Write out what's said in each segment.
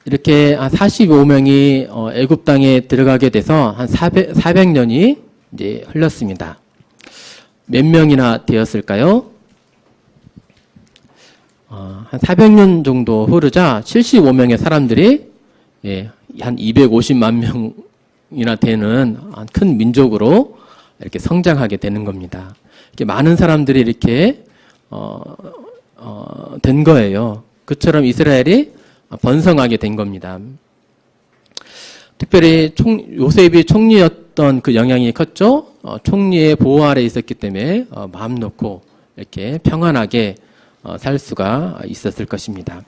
이렇게 한 45명이 애굽 땅에 들어가게 돼서 한 400년이 이제 흘렀습니다. 몇 명이나 되었을까요? 한 400년 정도 흐르자 75명의 사람들이 한 250만 명이나 되는 큰 민족으로 이렇게 성장하게 되는 겁니다. 이렇게 많은 사람들이 이렇게 된 거예요. 그처럼 이스라엘이 번성하게 된 겁니다. 특별히 요셉이 총리였던 그 영향이 컸죠. 총리의 보호 아래 있었기 때문에 마음 놓고 이렇게 평안하게 살 수가 있었을 것입니다.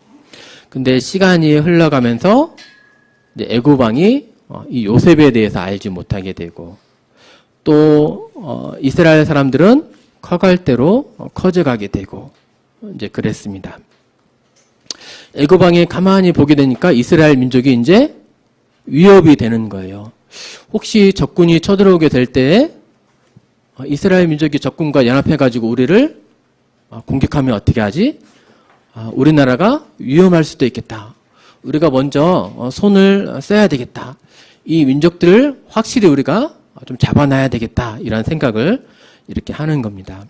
근데 시간이 흘러가면서 이제 애굽 왕이 이 요셉에 대해서 알지 못하게 되고 또 이스라엘 사람들은 커갈 대로 커져가게 되고 이제 그랬습니다. 애굽 왕이 가만히 보게 되니까 이스라엘 민족이 이제 위협이 되는 거예요. 혹시 적군이 쳐들어오게 될 때 이스라엘 민족이 적군과 연합해가지고 우리를 공격하면 어떻게 하지? 우리나라가 위험할 수도 있겠다. 우리가 먼저 손을 써야 되겠다. 이 민족들을 확실히 우리가 좀 잡아놔야 되겠다. 이런 생각을 이렇게 하는 겁니다.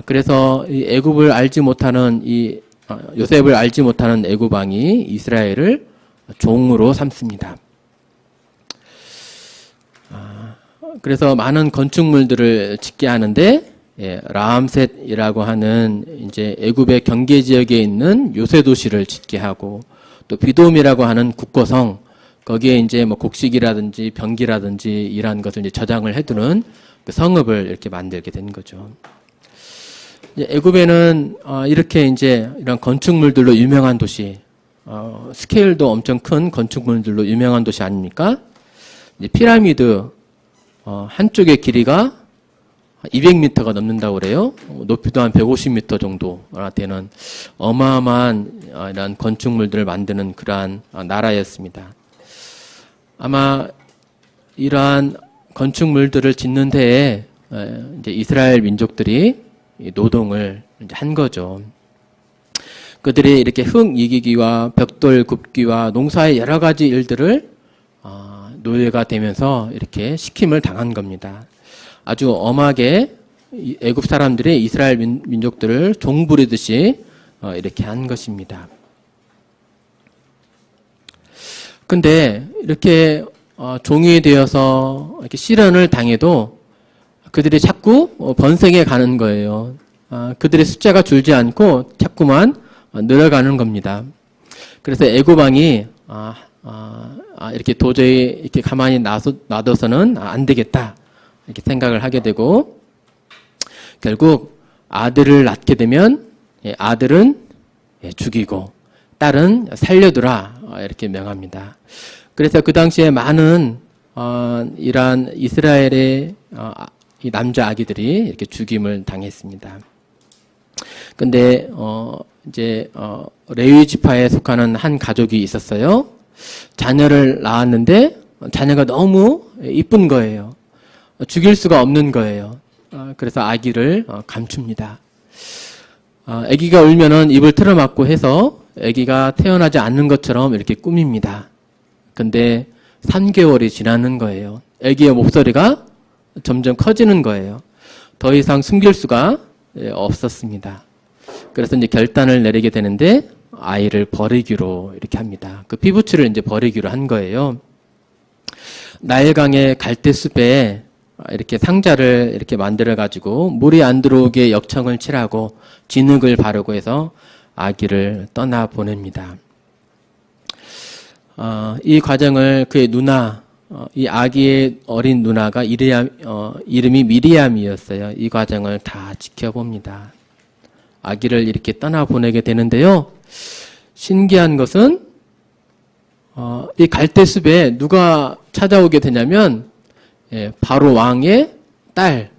그래서 이 애굽을 알지 못하는 요셉을 알지 못하는 애굽 왕이 이스라엘을 종으로 삼습니다. 그래서 많은 건축물들을 짓게 하는데 라암셋이라고 하는 이제 애굽의 경계 지역에 있는 요새 도시를 짓게 하고 또 비돔이라고 하는 국고성 거기에 이제 뭐 곡식이라든지 병기라든지 이러한 것을 이제 저장을 해두는 그 성읍을 이렇게 만들게 된 거죠. 애굽에는 이렇게 이제 이런 건축물들로 유명한 도시, 스케일도 엄청 큰 건축물들로 유명한 도시 아닙니까? 이제 피라미드 한쪽의 길이가 200m가 넘는다고 그래요. 높이도 한 150m 정도나 되는 어마어마한 이런 건축물들을 만드는 그러한 나라였습니다. 아마 이러한 건축물들을 짓는 데에 이제 이스라엘 민족들이 노동을 이제 한 거죠. 그들이 이렇게 흙 이기기와 벽돌 굽기와 농사의 여러 가지 일들을 노예가 되면서 이렇게 시킴을 당한 겁니다. 아주 엄하게 애굽 사람들이 이스라엘 민족들을 종부리듯이 이렇게 한 것입니다. 근데 이렇게 종이 되어서 이렇게 시련을 당해도 그들이 자꾸 번성해 가는 거예요. 그들의 숫자가 줄지 않고 자꾸만 늘어가는 겁니다. 그래서 애굽 왕이 이렇게 도저히 이렇게 가만히 놔둬서는 안 되겠다 이렇게 생각을 하게 되고 결국 아들을 낳게 되면 아들은 죽이고 딸은 살려두라 이렇게 명합니다. 그래서 그 당시에 많은 이러한 이스라엘의 이 남자 아기들이 이렇게 죽임을 당했습니다. 근데 이제 레위 지파에 속하는 한 가족이 있었어요. 자녀를 낳았는데 자녀가 너무 이쁜 거예요. 죽일 수가 없는 거예요. 그래서 아기를 감춥니다. 아기가 울면은 입을 틀어막고 해서 아기가 태어나지 않는 것처럼 이렇게 꾸밉니다. 근데 3개월이 지나는 거예요. 아기의 목소리가 점점 커지는 거예요. 더 이상 숨길 수가 없었습니다. 그래서 이제 결단을 내리게 되는데 아이를 버리기로 이렇게 합니다. 그 피부치를 이제 버리기로 한 거예요. 나일강의 갈대숲에 이렇게 상자를 이렇게 만들어 가지고 물이 안 들어오게 역청을 칠하고 진흙을 바르고 해서 아기를 떠나 보냅니다. 이 과정을 그의 누나, 이 아기의 어린 누나가 이름이 미리암이었어요. 이 과정을 다 지켜봅니다. 아기를 이렇게 떠나 보내게 되는데요. 신기한 것은 이 갈대숲에 누가 찾아오게 되냐면 바로 왕의 딸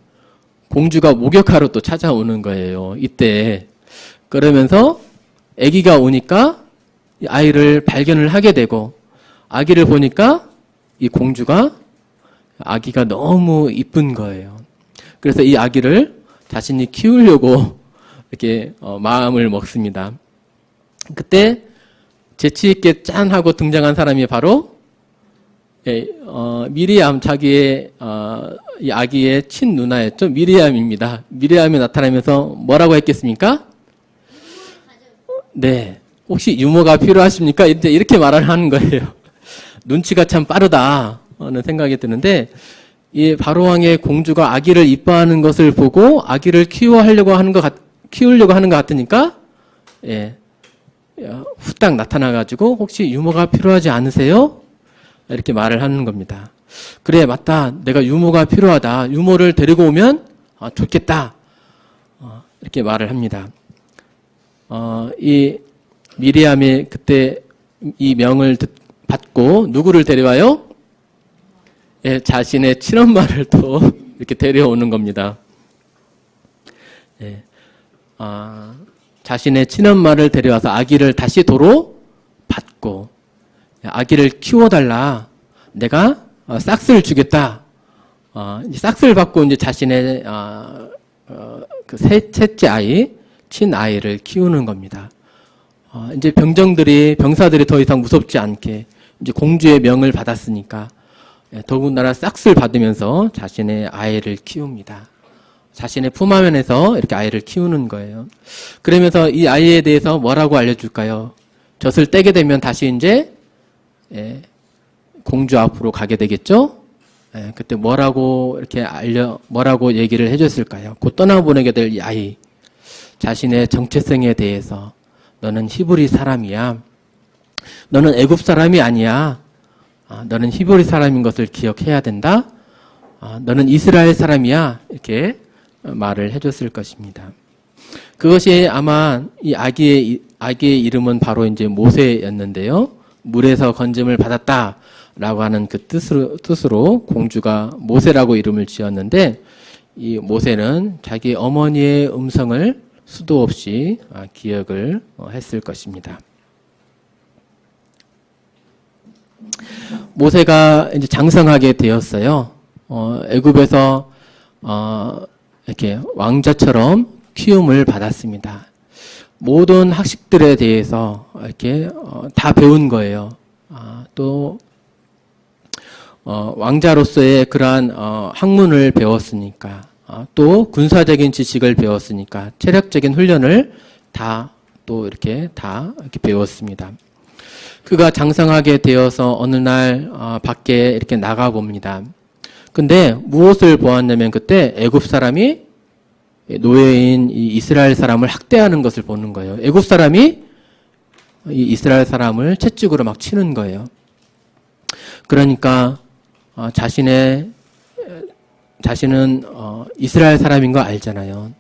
공주가 목욕하러 또 찾아오는 거예요. 이때 그러면서 아기가 오니까 아이를 발견을 하게 되고 아기를 보니까 이 공주가 아기가 너무 이쁜 거예요. 그래서 이 아기를 자신이 키우려고 이렇게 마음을 먹습니다. 그때 재치 있게 짠 하고 등장한 사람이 바로 미리암, 자기의 이 아기의 친누나였죠. 미리암입니다. 미리암이 나타나면서 뭐라고 했겠습니까? 네. 혹시 유모가 필요하십니까? 이제 이렇게 말을 하는 거예요. 눈치가 참 빠르다 하는 생각이 드는데, 이 바로왕의 공주가 아기를 이뻐하는 것을 보고 아기를 키우려고 하는 것 같으니까, 후딱 나타나가지고 혹시 유모가 필요하지 않으세요? 이렇게 말을 하는 겁니다. 그래, 맞다. 내가 유모가 필요하다. 유모를 데리고 오면 좋겠다. 이렇게 말을 합니다. 이 미리암이 그때 이 명을 받고 누구를 데려와요? 자신의 친엄마를 또 이렇게 데려오는 겁니다. 자신의 친엄마를 데려와서 아기를 다시 도로 받고, 아기를 키워달라. 내가 싹스를 주겠다. 싹스를 받고 이제 자신의 그 셋째 아이, 친아이를 키우는 겁니다. 이제 병사들이 더 이상 무섭지 않게 이제 공주의 명을 받았으니까 더군다나 싹스를 받으면서 자신의 아이를 키웁니다. 자신의 품안에서 이렇게 아이를 키우는 거예요. 그러면서 이 아이에 대해서 뭐라고 알려줄까요? 젖을 떼게 되면 다시 이제 공주 앞으로 가게 되겠죠? 그때 뭐라고 얘기를 해줬을까요? 곧 떠나보내게 될 이 아이, 자신의 정체성에 대해서 너는 히브리 사람이야. 너는 애굽 사람이 아니야. 너는 히브리 사람인 것을 기억해야 된다. 너는 이스라엘 사람이야. 이렇게 말을 해줬을 것입니다. 그것이 아마 이 아기의 이름은 바로 이제 모세였는데요. 물에서 건짐을 받았다라고 하는 그 뜻으로 공주가 모세라고 이름을 지었는데, 이 모세는 자기 어머니의 음성을 수도 없이 기억을 했을 것입니다. 모세가 이제 장성하게 되었어요. 애굽에서 이렇게 왕자처럼 키움을 받았습니다. 모든 학식들에 대해서 이렇게 다 배운 거예요. 또 왕자로서의 그러한 학문을 배웠으니까, 또 군사적인 지식을 배웠으니까 체력적인 훈련을 다 이렇게 배웠습니다. 그가 장성하게 되어서 어느 날 밖에 이렇게 나가 봅니다. 근데 무엇을 보았냐면 그때 애굽 사람이 노예인 이 이스라엘 사람을 학대하는 것을 보는 거예요. 애굽 사람이 이 이스라엘 사람을 채찍으로 막 치는 거예요. 그러니까 자신은 이스라엘 사람인 거 알잖아요.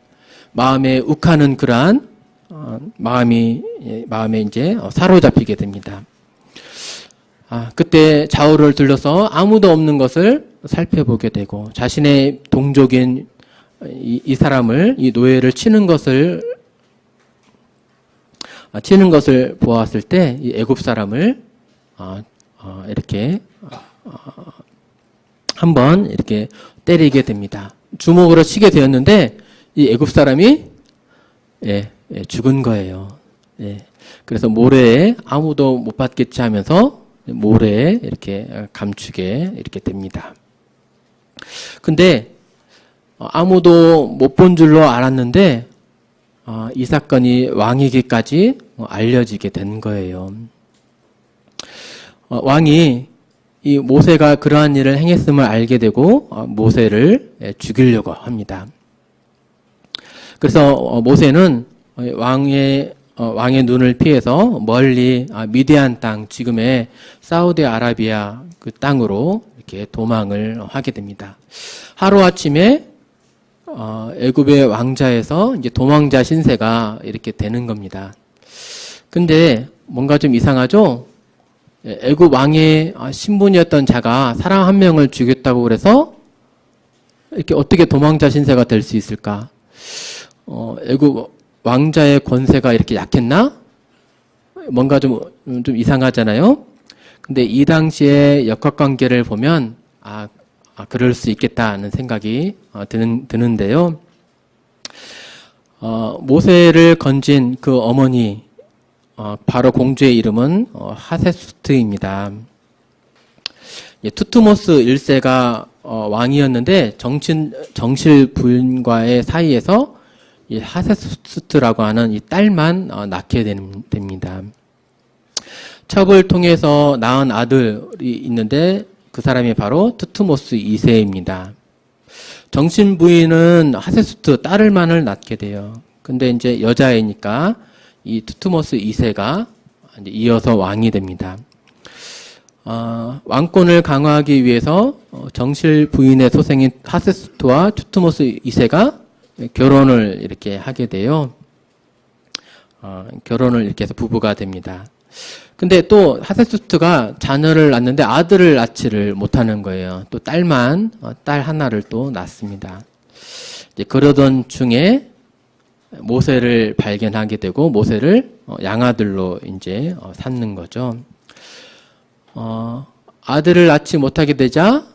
마음에 욱하는 그러한 마음에 이제 사로잡히게 됩니다. 그때 좌우를 둘러서 아무도 없는 것을 살펴보게 되고, 자신의 동족인 이 사람을, 이 노예를 치는 것을 보았을 때 이 애굽 사람을 이렇게 한번 이렇게 때리게 됩니다. 주먹으로 치게 되었는데 이 애굽 사람이 죽은 거예요. 그래서 모래에 아무도 못 받겠지 하면서 모래에 이렇게 감추게 이렇게 됩니다. 근데 아무도 못 본 줄로 알았는데 이 사건이 왕에게까지 알려지게 된 거예요. 왕이 이 모세가 그러한 일을 행했음을 알게 되고 모세를 죽이려고 합니다. 그래서 모세는 왕의 눈을 피해서 멀리 미디안 땅, 지금의 사우디아라비아 그 땅으로 이렇게 도망을 하게 됩니다. 하루아침에 애굽의 왕자에서 이제 도망자 신세가 이렇게 되는 겁니다. 근데 뭔가 좀 이상하죠? 애굽 왕의 신분이었던 자가 사람 한 명을 죽였다고 그래서 이렇게 어떻게 도망자 신세가 될 수 있을까? 애굽 왕자의 권세가 이렇게 약했나? 뭔가 좀 이상하잖아요? 근데 이 당시의 역학관계를 보면, 그럴 수 있겠다는 생각이 드는데요. 모세를 건진 그 어머니, 바로 공주의 이름은 하세수트입니다. 투트모스 1세가 왕이었는데 정실 부인과의 사이에서 이 하세수트라고 하는 이 딸만 낳게 됩니다. 첩을 통해서 낳은 아들이 있는데 그 사람이 바로 투트모스 2세입니다. 정신 부인은 하세수트 딸을만을 낳게 돼요. 근데 이제 여자애니까 이 투트모스 2세가 이어서 왕이 됩니다. 왕권을 강화하기 위해서 정실 부인의 소생인 하세수트와 투트모스 2세가 결혼을 이렇게 하게 돼요. 결혼을 이렇게 해서 부부가 됩니다. 근데 또 하세수트가 자녀를 낳는데 아들을 낳지를 못하는 거예요. 또 딸만 딸 하나를 또 낳습니다. 이제 그러던 중에 모세를 발견하게 되고 모세를 양아들로 이제 삼는 거죠. 아들을 낳지 못하게 되자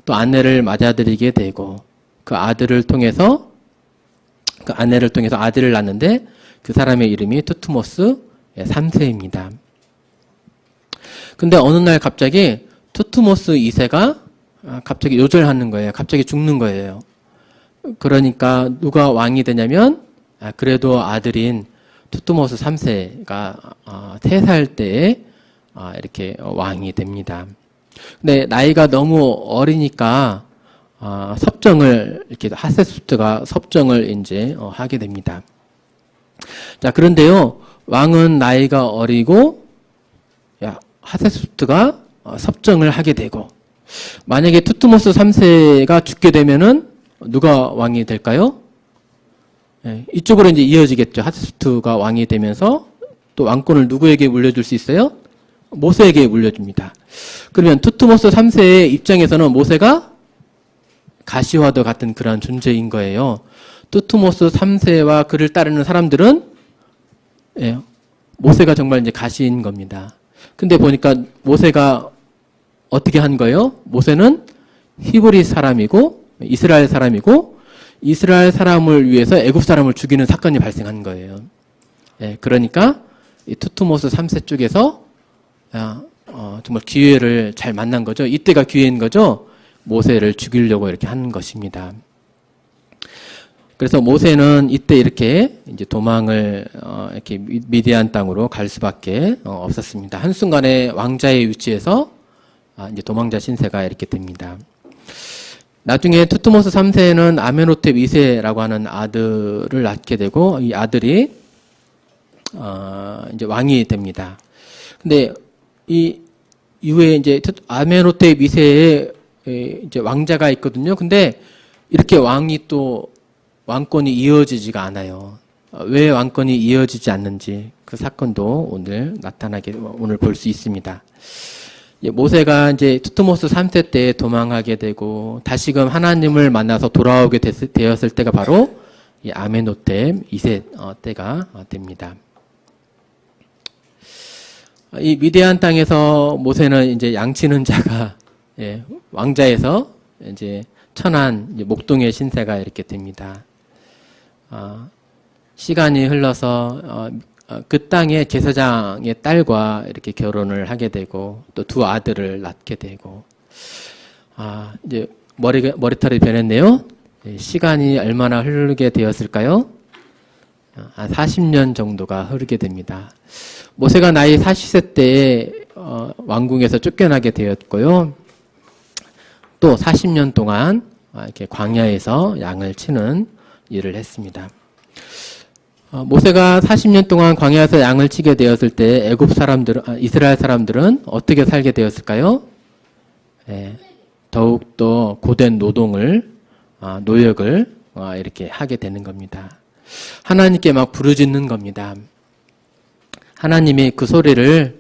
또 아내를 맞아들이게 되고 그 아내를 통해서 아들을 낳는데 그 사람의 이름이 투트모스 3세입니다. 근데 어느 날 갑자기 투트모스 2세가 갑자기 요절하는 거예요. 갑자기 죽는 거예요. 그러니까 누가 왕이 되냐면 그래도 아들인 투트모스 3세가 3살 때에 이렇게 왕이 됩니다. 근데 나이가 너무 어리니까 섭정을 이렇게 하세수트가 섭정을 이제 하게 됩니다. 자, 그런데요, 왕은 나이가 어리고 하세수트가 섭정을 하게 되고, 만약에 투트모스 3세가 죽게 되면은 누가 왕이 될까요? 이쪽으로 이제 이어지겠죠. 하세수트가 왕이 되면서 또 왕권을 누구에게 물려줄 수 있어요? 모세에게 물려줍니다. 그러면 투트모스 3세의 입장에서는 모세가 가시와도 같은 그런 존재인 거예요. 투트모스 3세와 그를 따르는 사람들은 모세가 정말 이제 가시인 겁니다. 근데 보니까 모세가 어떻게 한 거예요? 모세는 히브리 사람이고 이스라엘 사람이고 이스라엘 사람을 위해서 애굽 사람을 죽이는 사건이 발생한 거예요. 그러니까 이 투트모스 3세 쪽에서 정말 기회를 잘 만난 거죠. 이때가 기회인 거죠. 모세를 죽이려고 이렇게 하는 것입니다. 그래서 모세는 이때 이렇게 이제 도망을 이렇게 미디안 땅으로 갈 수밖에 없었습니다. 한순간에 왕자의 위치에서 이제 도망자 신세가 이렇게 됩니다. 나중에 투트모스 3세는 아메노텝 2세라고 하는 아들을 낳게 되고 이 아들이 이제 왕이 됩니다. 근데 이 이후에 이제 아메노텝 2세에 이제 왕자가 있거든요. 근데 이렇게 왕권이 이어지지가 않아요. 왜 왕권이 이어지지 않는지 그 사건도 오늘 볼 수 있습니다. 모세가 이제 투트모스 3세 때 도망하게 되고 다시금 하나님을 만나서 돌아오게 되었을 때가 바로 이 아메노텝 2세 때가 됩니다. 이 미디안 땅에서 모세는 이제 양치는 자가 왕자에서 이제 천한 목동의 신세가 이렇게 됩니다. 시간이 흘러서 그 땅의 제사장의 딸과 이렇게 결혼을 하게 되고 또 두 아들을 낳게 되고 이제 머리털이 변했네요. 시간이 얼마나 흐르게 되었을까요? 한 40년 정도가 흐르게 됩니다. 모세가 나이 40세 때에 왕궁에서 쫓겨나게 되었고요. 또 40년 동안 이렇게 광야에서 양을 치는 일을 했습니다. 모세가 40년 동안 광야에서 양을 치게 되었을 때 이스라엘 사람들은 어떻게 살게 되었을까요? 더욱더 고된 노역을 이렇게 하게 되는 겁니다. 하나님께 막 부르짖는 겁니다. 하나님이 그 소리를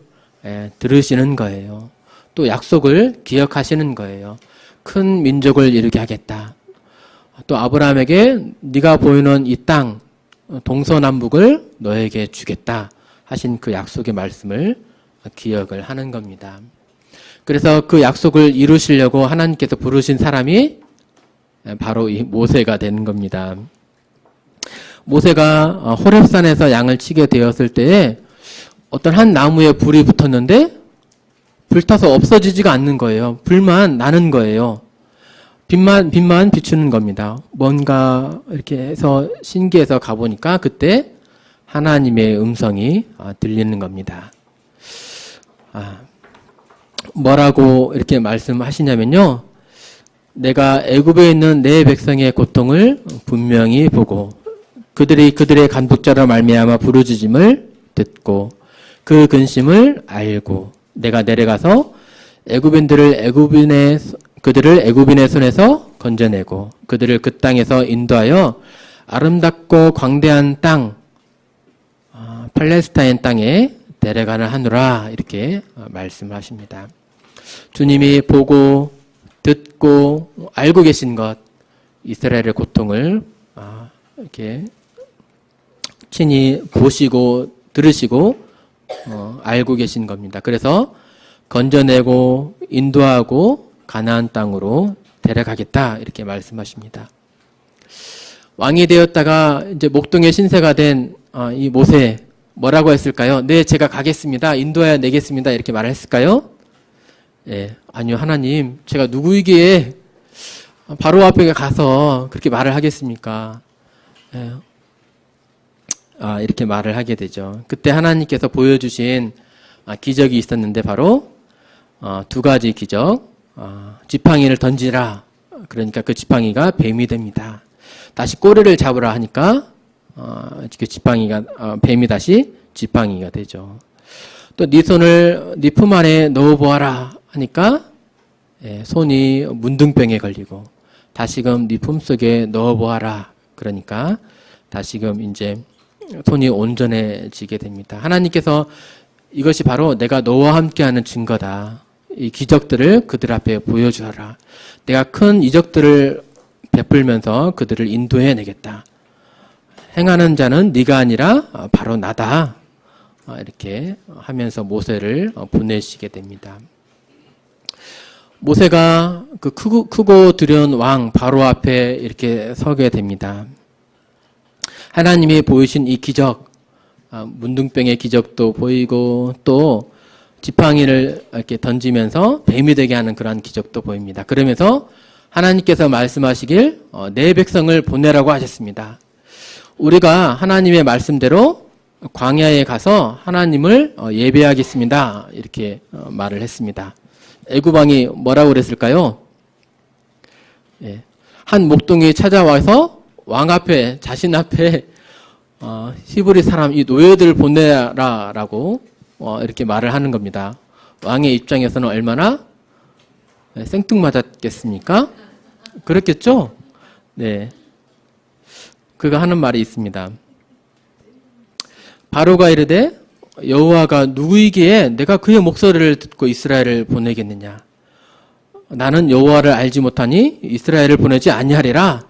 들으시는 거예요. 또 약속을 기억하시는 거예요. 큰 민족을 이루게 하겠다. 또 아브라함에게 네가 보이는 이 땅 동서남북을 너에게 주겠다 하신 그 약속의 말씀을 기억을 하는 겁니다. 그래서 그 약속을 이루시려고 하나님께서 부르신 사람이 바로 이 모세가 되는 겁니다. 모세가 호렙산에서 양을 치게 되었을 때에 어떤 한 나무에 불이 붙었는데 불타서 없어지지가 않는 거예요. 불만 나는 거예요. 빛만 비추는 겁니다. 뭔가 이렇게 해서 신기해서 가보니까 그때 하나님의 음성이 들리는 겁니다. 뭐라고 이렇게 말씀하시냐면요. 내가 애굽에 있는 내 백성의 고통을 분명히 보고 그들의 간복자로 말미암아 부르짖음을 듣고 그 근심을 알고 내가 내려가서 그들을 애굽인의 손에서 건져내고 그들을 그 땅에서 인도하여 아름답고 광대한 땅 팔레스타인 땅에 데려가는 하노라 이렇게 말씀하십니다. 주님이 보고 듣고 알고 계신 것 이스라엘의 고통을 이렇게 친히 보시고 들으시고 알고 계신 겁니다. 그래서 건져내고 인도하고 가나안 땅으로 데려가겠다 이렇게 말씀하십니다. 왕이 되었다가 이제 목동의 신세가 된 이 모세 뭐라고 했을까요? 네, 제가 가겠습니다. 인도하여 내겠습니다. 이렇게 말했을까요? 예, 아니요, 하나님, 제가 누구이기에 바로 앞에 가서 그렇게 말을 하겠습니까? 예. 이렇게 말을 하게 되죠. 그때 하나님께서 보여주신 기적이 있었는데 바로 두 가지 기적. 지팡이를 던지라. 그러니까 그 지팡이가 뱀이 됩니다. 다시 꼬리를 잡으라 하니까 그 지팡이가 뱀이 다시 지팡이가 되죠. 또 네 손을 네 품 안에 넣어보아라 하니까 손이 문둥병에 걸리고 다시금 네 품 속에 넣어보아라. 그러니까 다시금 이제 손이 온전해지게 됩니다. 하나님께서 이것이 바로 내가 너와 함께하는 증거다. 이 기적들을 그들 앞에 보여주어라. 내가 큰 이적들을 베풀면서 그들을 인도해내겠다. 행하는 자는 네가 아니라 바로 나다. 이렇게 하면서 모세를 보내시게 됩니다. 모세가 그 크고 두려운 왕 바로 앞에 이렇게 서게 됩니다. 하나님이 보이신 이 기적, 문둥병의 기적도 보이고 또 지팡이를 이렇게 던지면서 뱀이 되게 하는 그러한 기적도 보입니다. 그러면서 하나님께서 말씀하시길 내 백성을 보내라고 하셨습니다. 우리가 하나님의 말씀대로 광야에 가서 하나님을 예배하겠습니다. 이렇게 말을 했습니다. 애굽 왕이 뭐라고 그랬을까요? 한 목동이 찾아와서 왕 앞에 자신 앞에 히브리 사람 이 노예들을 보내라라고 이렇게 말을 하는 겁니다. 왕의 입장에서는 얼마나 생뚱맞았겠습니까? 그렇겠죠? 네. 그가 하는 말이 있습니다. 바로가 이르되 여호와가 누구이기에 내가 그의 목소리를 듣고 이스라엘을 보내겠느냐? 나는 여호와를 알지 못하니 이스라엘을 보내지 아니하리라.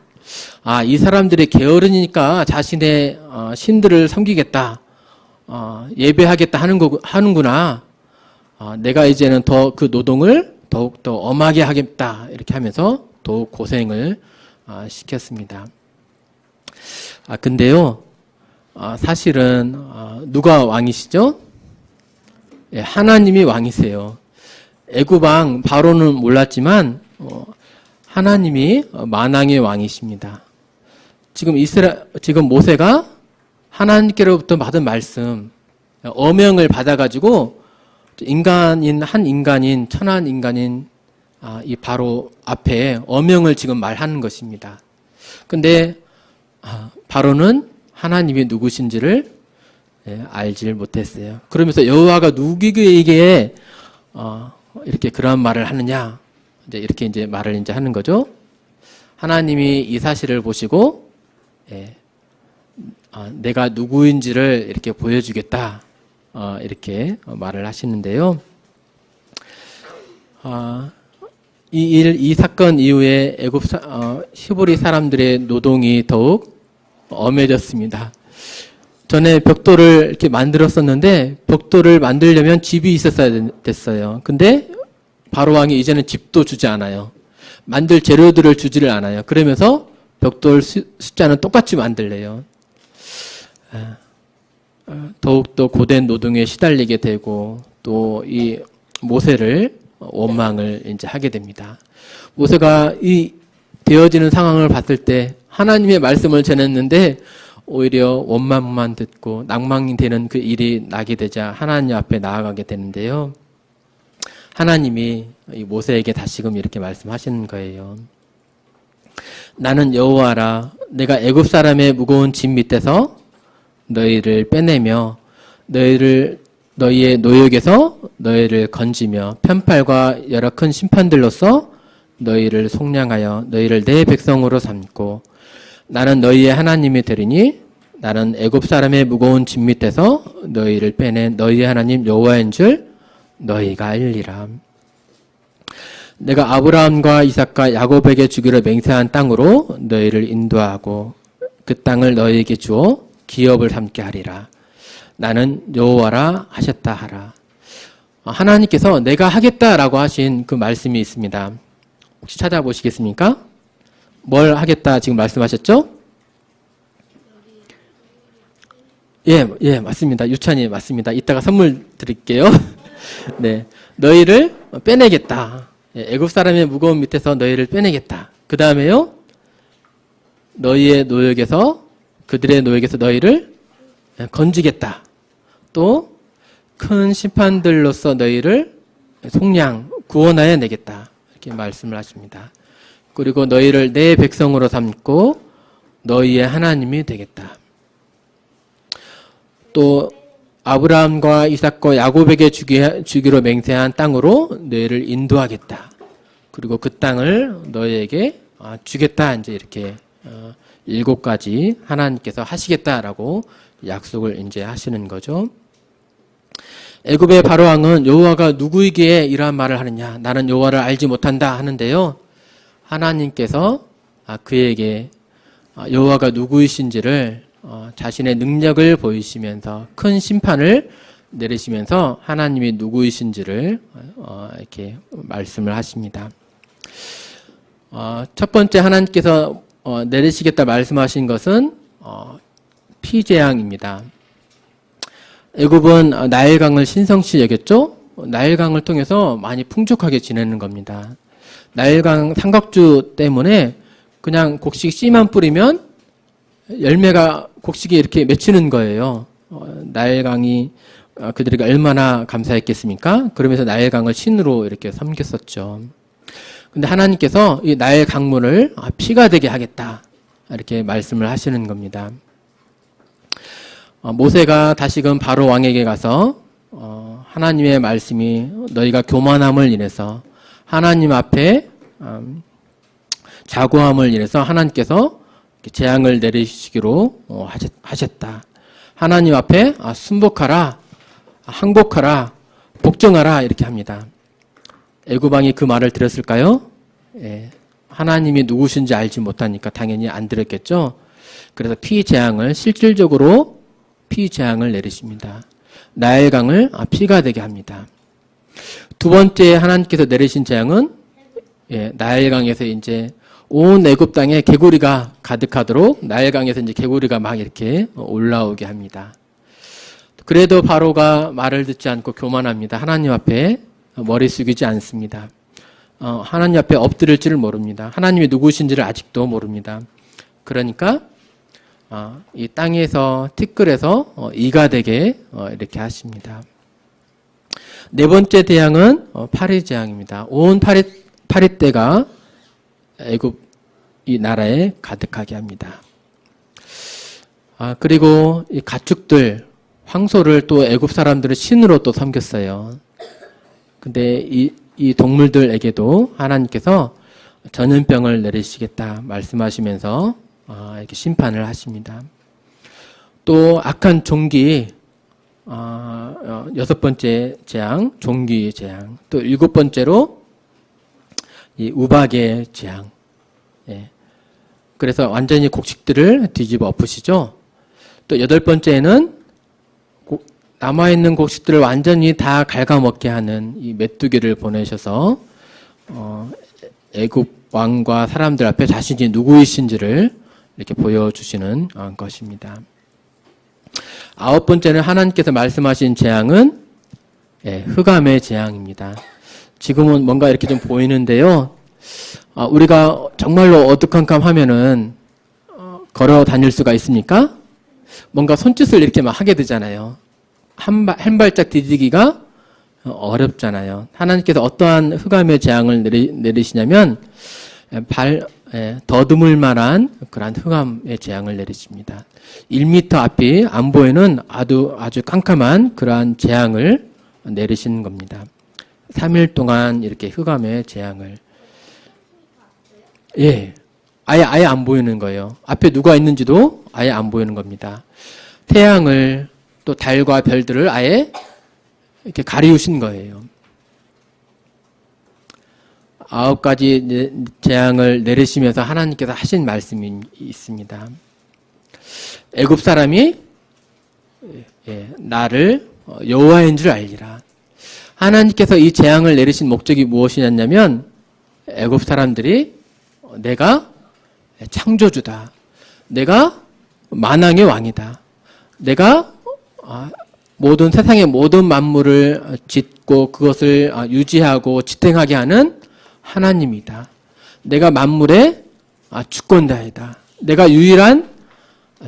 이 사람들이 게으르니까 자신의 신들을 섬기겠다. 예배하겠다 하는구나. 내가 이제는 더 그 노동을 더욱더 엄하게 하겠다. 이렇게 하면서 더욱 고생을 시켰습니다. 근데요, 사실은 누가 왕이시죠? 하나님이 왕이세요. 애굽 왕 바로는 몰랐지만 하나님이 만왕의 왕이십니다. 지금 모세가 하나님께로부터 받은 말씀, 어명을 받아가지고 한 인간인 천한 인간인 이 바로 앞에 어명을 지금 말하는 것입니다. 근데 바로는 하나님이 누구신지를 알지 못했어요. 그러면서 여호와가 누구에게 이렇게 그런 말을 하느냐? 이렇게 이제 말을 이제 하는 거죠. 하나님이 이 사실을 보시고 내가 누구인지를 이렇게 보여주겠다. 이렇게 말을 하시는데요. 이 사건 이후에 히브리 사람들의 노동이 더욱 엄해졌습니다. 전에 벽돌을 이렇게 만들었었는데 벽돌을 만들려면 집이 있었어야 됐어요. 근데 바로 왕이 이제는 집도 주지 않아요. 만들 재료들을 주지를 않아요. 그러면서 벽돌 숫자는 똑같이 만들래요. 더욱더 고된 노동에 시달리게 되고 또 이 모세를 원망을 이제 하게 됩니다. 모세가 이 되어지는 상황을 봤을 때 하나님의 말씀을 전했는데 오히려 원망만 듣고 낭망이 되는 그 일이 나게 되자 하나님 앞에 나아가게 되는데요. 하나님이 이 모세에게 다시금 이렇게 말씀하시는 거예요. 나는 여호와라. 내가 애굽 사람의 무거운 짐 밑에서 너희를 빼내며 너희의 노역에서 너희를 건지며 편팔과 여러 큰 심판들로서 너희를 속량하여 너희를 내 백성으로 삼고 나는 너희의 하나님이 되리니 나는 애굽 사람의 무거운 짐 밑에서 너희를 빼낸 너희의 하나님 여호와인 줄 너희가 알리라. 내가 아브라함과 이삭과 야곱에게 주기로 맹세한 땅으로 너희를 인도하고 그 땅을 너희에게 주어 기업을 삼게 하리라. 나는 여호와라 하셨다 하라. 하나님께서 내가 하겠다라고 하신 그 말씀이 있습니다. 혹시 찾아보시겠습니까? 뭘 하겠다 지금 말씀하셨죠? 예, 맞습니다. 유찬이 맞습니다. 이따가 선물 드릴게요. 네, 너희를 빼내겠다. 애굽 사람의 무거운 밑에서 너희를 빼내겠다. 그 다음에요, 너희의 노역에서 그들의 노역에서 너희를 건지겠다. 또 큰 심판들로서 너희를 속량 구원하여 내겠다. 이렇게 말씀을 하십니다. 그리고 너희를 내 백성으로 삼고 너희의 하나님이 되겠다. 또 아브라함과 이삭과 야곱에게 주기로 맹세한 땅으로 너희를 인도하겠다. 그리고 그 땅을 너희에게 주겠다. 이제 이렇게 7가지 하나님께서 하시겠다라고 약속을 이제 하시는 거죠. 애굽의 바로 왕은 여호와가 누구에게 이러한 말을 하느냐? 나는 여호와를 알지 못한다 하는데요. 하나님께서 그에게 여호와가 누구이신지를 자신의 능력을 보이시면서 큰 심판을 내리시면서 하나님이 누구이신지를 이렇게 말씀을 하십니다. 첫 번째 하나님께서 내리시겠다 말씀하신 것은 피재앙입니다. 애굽은 나일강을 신성시 여겼죠. 나일강을 통해서 많이 풍족하게 지내는 겁니다. 나일강 삼각주 때문에 그냥 곡식 씨만 뿌리면 열매가 곡식에 이렇게 맺히는 거예요. 나일강이 그들에게 얼마나 감사했겠습니까? 그러면서 나일강을 신으로 이렇게 섬겼었죠. 근데 하나님께서 이 나일 강물을 피가 되게 하겠다. 이렇게 말씀을 하시는 겁니다. 모세가 다시금 바로 왕에게 가서 하나님의 말씀이 너희가 교만함을 인해서 하나님 앞에 자고함을 인해서 하나님께서 재앙을 내리시기로 하셨다. 하나님 앞에 순복하라, 항복하라, 복종하라 이렇게 합니다. 애굽 왕이 그 말을 들었을까요? 예, 하나님이 누구신지 알지 못하니까 당연히 안 들었겠죠. 그래서 피재앙을 실질적으로 피재앙을 내리십니다. 나일강을 피가 되게 합니다. 두 번째 하나님께서 내리신 재앙은 나일강에서 이제 온 애굽 땅에 개구리가 가득하도록 나일강에서 이제 개구리가 막 이렇게 올라오게 합니다. 그래도 바로가 말을 듣지 않고 교만합니다. 하나님 앞에 머리 숙이지 않습니다. 하나님 앞에 엎드릴 줄을 모릅니다. 하나님이 누구신지를 아직도 모릅니다. 그러니까 이 땅에서 티끌에서 이가 되게 이렇게 하십니다. 네 번째 재앙은 파리 재앙입니다. 온 파리떼가 애굽 이 나라에 가득하게 합니다. 그리고 이 가축들 황소를 또 애굽 사람들은 신으로 또 섬겼어요. 근데 이 동물들에게도 하나님께서 전염병을 내리시겠다 말씀하시면서 이렇게 심판을 하십니다. 또 악한 종기, 6번째 재앙, 종기 재앙. 또 7번째로 이 우박의 재앙. 예. 그래서 완전히 곡식들을 뒤집어 엎으시죠. 또 8번째는 남아있는 곡식들을 완전히 다 갉아먹게 하는 이 메뚜기를 보내셔서 애굽 왕과 사람들 앞에 자신이 누구이신지를 이렇게 보여주시는 것입니다. 9번째는 하나님께서 말씀하신 재앙은 흑암의 재앙입니다. 지금은 뭔가 이렇게 좀 보이는데요. 우리가 정말로 어두컴컴하면은 걸어 다닐 수가 있습니까? 뭔가 손짓을 이렇게 막 하게 되잖아요. 한 발짝 디디기가 어렵잖아요. 하나님께서 어떠한 흑암의 재앙을 내리시냐면 더듬을 만한 그러한 흑암의 재앙을 내리십니다. 1m 앞이 안 보이는 아주 깜깜한 그러한 재앙을 내리시는 겁니다. 3일 동안 이렇게 흑암의 재앙을 아예 안 보이는 거예요. 앞에 누가 있는지도 아예 안 보이는 겁니다. 태양을 또 달과 별들을 아예 이렇게 가리우신 거예요. 9가지 재앙을 내리시면서 하나님께서 하신 말씀이 있습니다. 애굽 사람이 나를 여호와인 줄 알리라. 하나님께서 이 재앙을 내리신 목적이 무엇이냐면 애굽 사람들이 내가 창조주다. 내가 만왕의 왕이다. 내가 모든 세상의 모든 만물을 짓고 그것을 유지하고 지탱하게 하는 하나님이다. 내가 만물의 주권자이다. 내가 유일한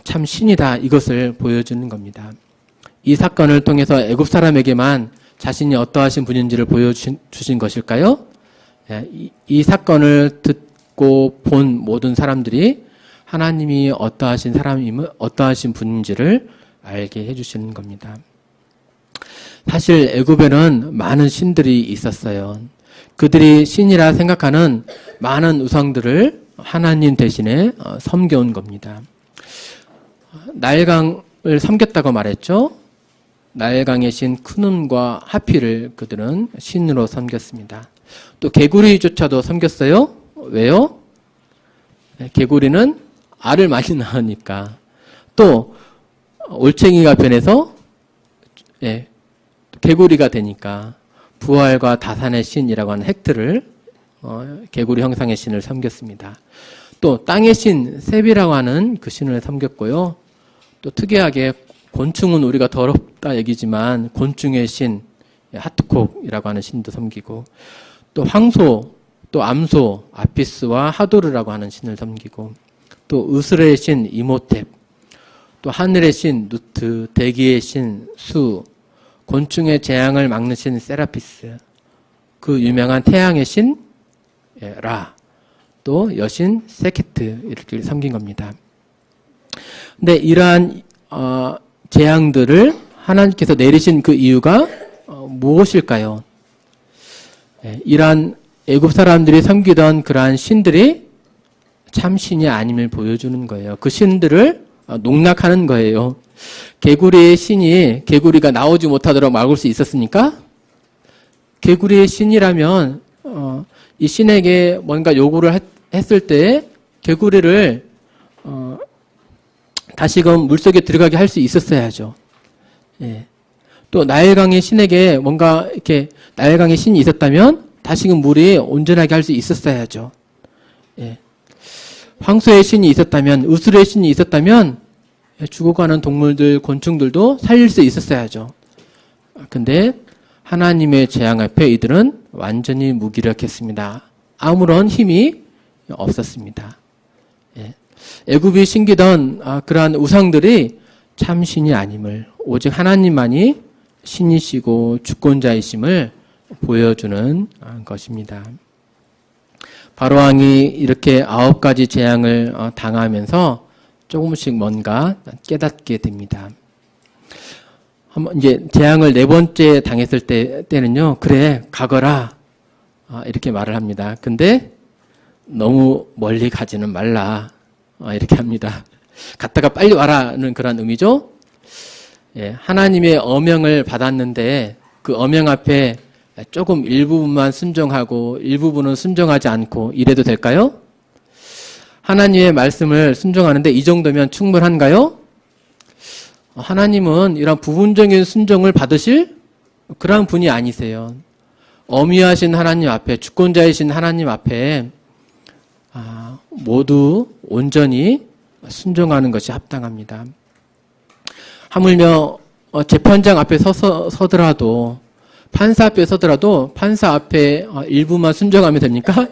참 신이다. 이것을 보여주는 겁니다. 이 사건을 통해서 애굽 사람에게만 자신이 어떠하신 분인지를 보여주신 것일까요? 이 사건을 듣고 본 모든 사람들이 하나님이 어떠하신 분인지를 알게 해주시는 겁니다. 사실 애굽에는 많은 신들이 있었어요. 그들이 신이라 생각하는 많은 우상들을 하나님 대신에 섬겨온 겁니다. 나일강을 섬겼다고 말했죠. 나일강의 신 크눈과 하필을 그들은 신으로 섬겼습니다. 또 개구리조차도 섬겼어요. 왜요? 개구리는 알을 많이 낳으니까. 또 올챙이가 변해서 개구리가 되니까 부활과 다산의 신이라고 하는 헥트를 개구리 형상의 신을 섬겼습니다. 또 땅의 신 셉이라고 하는 그 신을 섬겼고요. 또 특이하게 곤충은 우리가 더럽다 얘기지만 곤충의 신 하트콕이라고 하는 신도 섬기고, 또 황소, 또 암소 아피스와 하도르라고 하는 신을 섬기고, 또 으스레의 신 이모텝, 또 하늘의 신 누트, 대기의 신 수, 곤충의 재앙을 막는 신 세라피스, 그 유명한 태양의 신 라, 또 여신 세케트, 이렇게 섬긴 겁니다. 근데 이러한 재앙들을 하나님께서 내리신 그 이유가 무엇일까요? 이러한 애굽 사람들이 섬기던 그러한 신들이 참 신이 아님을 보여주는 거예요. 그 신들을 농락하는 거예요. 개구리의 신이 개구리가 나오지 못하도록 막을 수 있었습니까? 개구리의 신이라면 이 신에게 뭔가 요구를 했을 때 개구리를 다시금 물속에 들어가게 할 수 있었어야죠. 또 나일강의 신에게 뭔가 이렇게 나일강의 신이 있었다면 다시금 물이 온전하게 할 수 있었어야죠. 황소의 신이 있었다면, 으스르의 신이 있었다면 죽어가는 동물들, 곤충들도 살릴 수 있었어야죠. 근데 하나님의 재앙 앞에 이들은 완전히 무기력했습니다. 아무런 힘이 없었습니다. 애굽이 신기던 그러한 우상들이 참 신이 아님을, 오직 하나님만이 신이시고 주권자이심을 보여주는 것입니다. 바로왕이 이렇게 9가지 재앙을 당하면서 조금씩 뭔가 깨닫게 됩니다. 한번 이제 재앙을 4번째 당했을 때는요, 그래 가거라 이렇게 말을 합니다. 근데 너무 멀리 가지는 말라 이렇게 합니다. 갔다가 빨리 와라는 그런 의미죠. 하나님의 어명을 받았는데 그 어명 앞에 조금 일부분만 순종하고 일부분은 순종하지 않고 이래도 될까요? 하나님의 말씀을 순종하는데 이 정도면 충분한가요? 하나님은 이런 부분적인 순종을 받으실 그런 분이 아니세요. 어미하신 하나님 앞에, 주권자이신 하나님 앞에 모두 온전히 순종하는 것이 합당합니다. 하물며 재판장 앞에 서더라도 판사 앞에 서더라도 판사 앞에 일부만 순종하면 됩니까?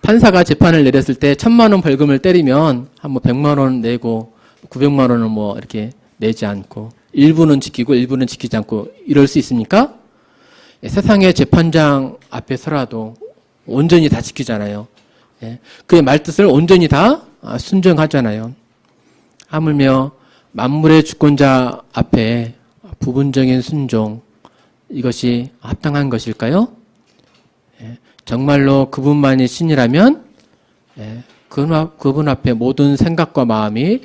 판사가 재판을 내렸을 때 1,000만 원 벌금을 때리면 한 뭐 100만 원 내고 900만 원은 뭐 이렇게 내지 않고 일부는 지키고 일부는 지키지 않고 이럴 수 있습니까? 세상의 재판장 앞에 서라도 온전히 다 지키잖아요. 그의 말뜻을 온전히 다 순종하잖아요. 하물며 만물의 주권자 앞에 부분적인 순종, 이것이 합당한 것일까요? 정말로 그분만이 신이라면 그분 앞에 모든 생각과 마음이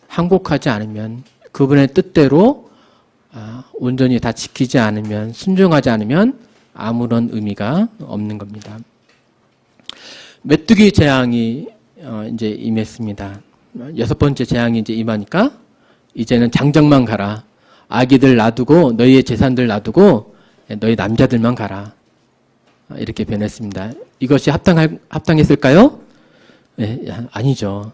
항복하지 않으면, 그분의 뜻대로 온전히 다 지키지 않으면, 순종하지 않으면 아무런 의미가 없는 겁니다. 메뚜기 재앙이 이제 임했습니다. 6번째 재앙이 이제 임하니까 이제는 장정만 가라. 아기들 놔두고 너희의 재산들 놔두고 너희 남자들만 가라. 이렇게 변했습니다. 이것이 합당했을까요? 아니죠.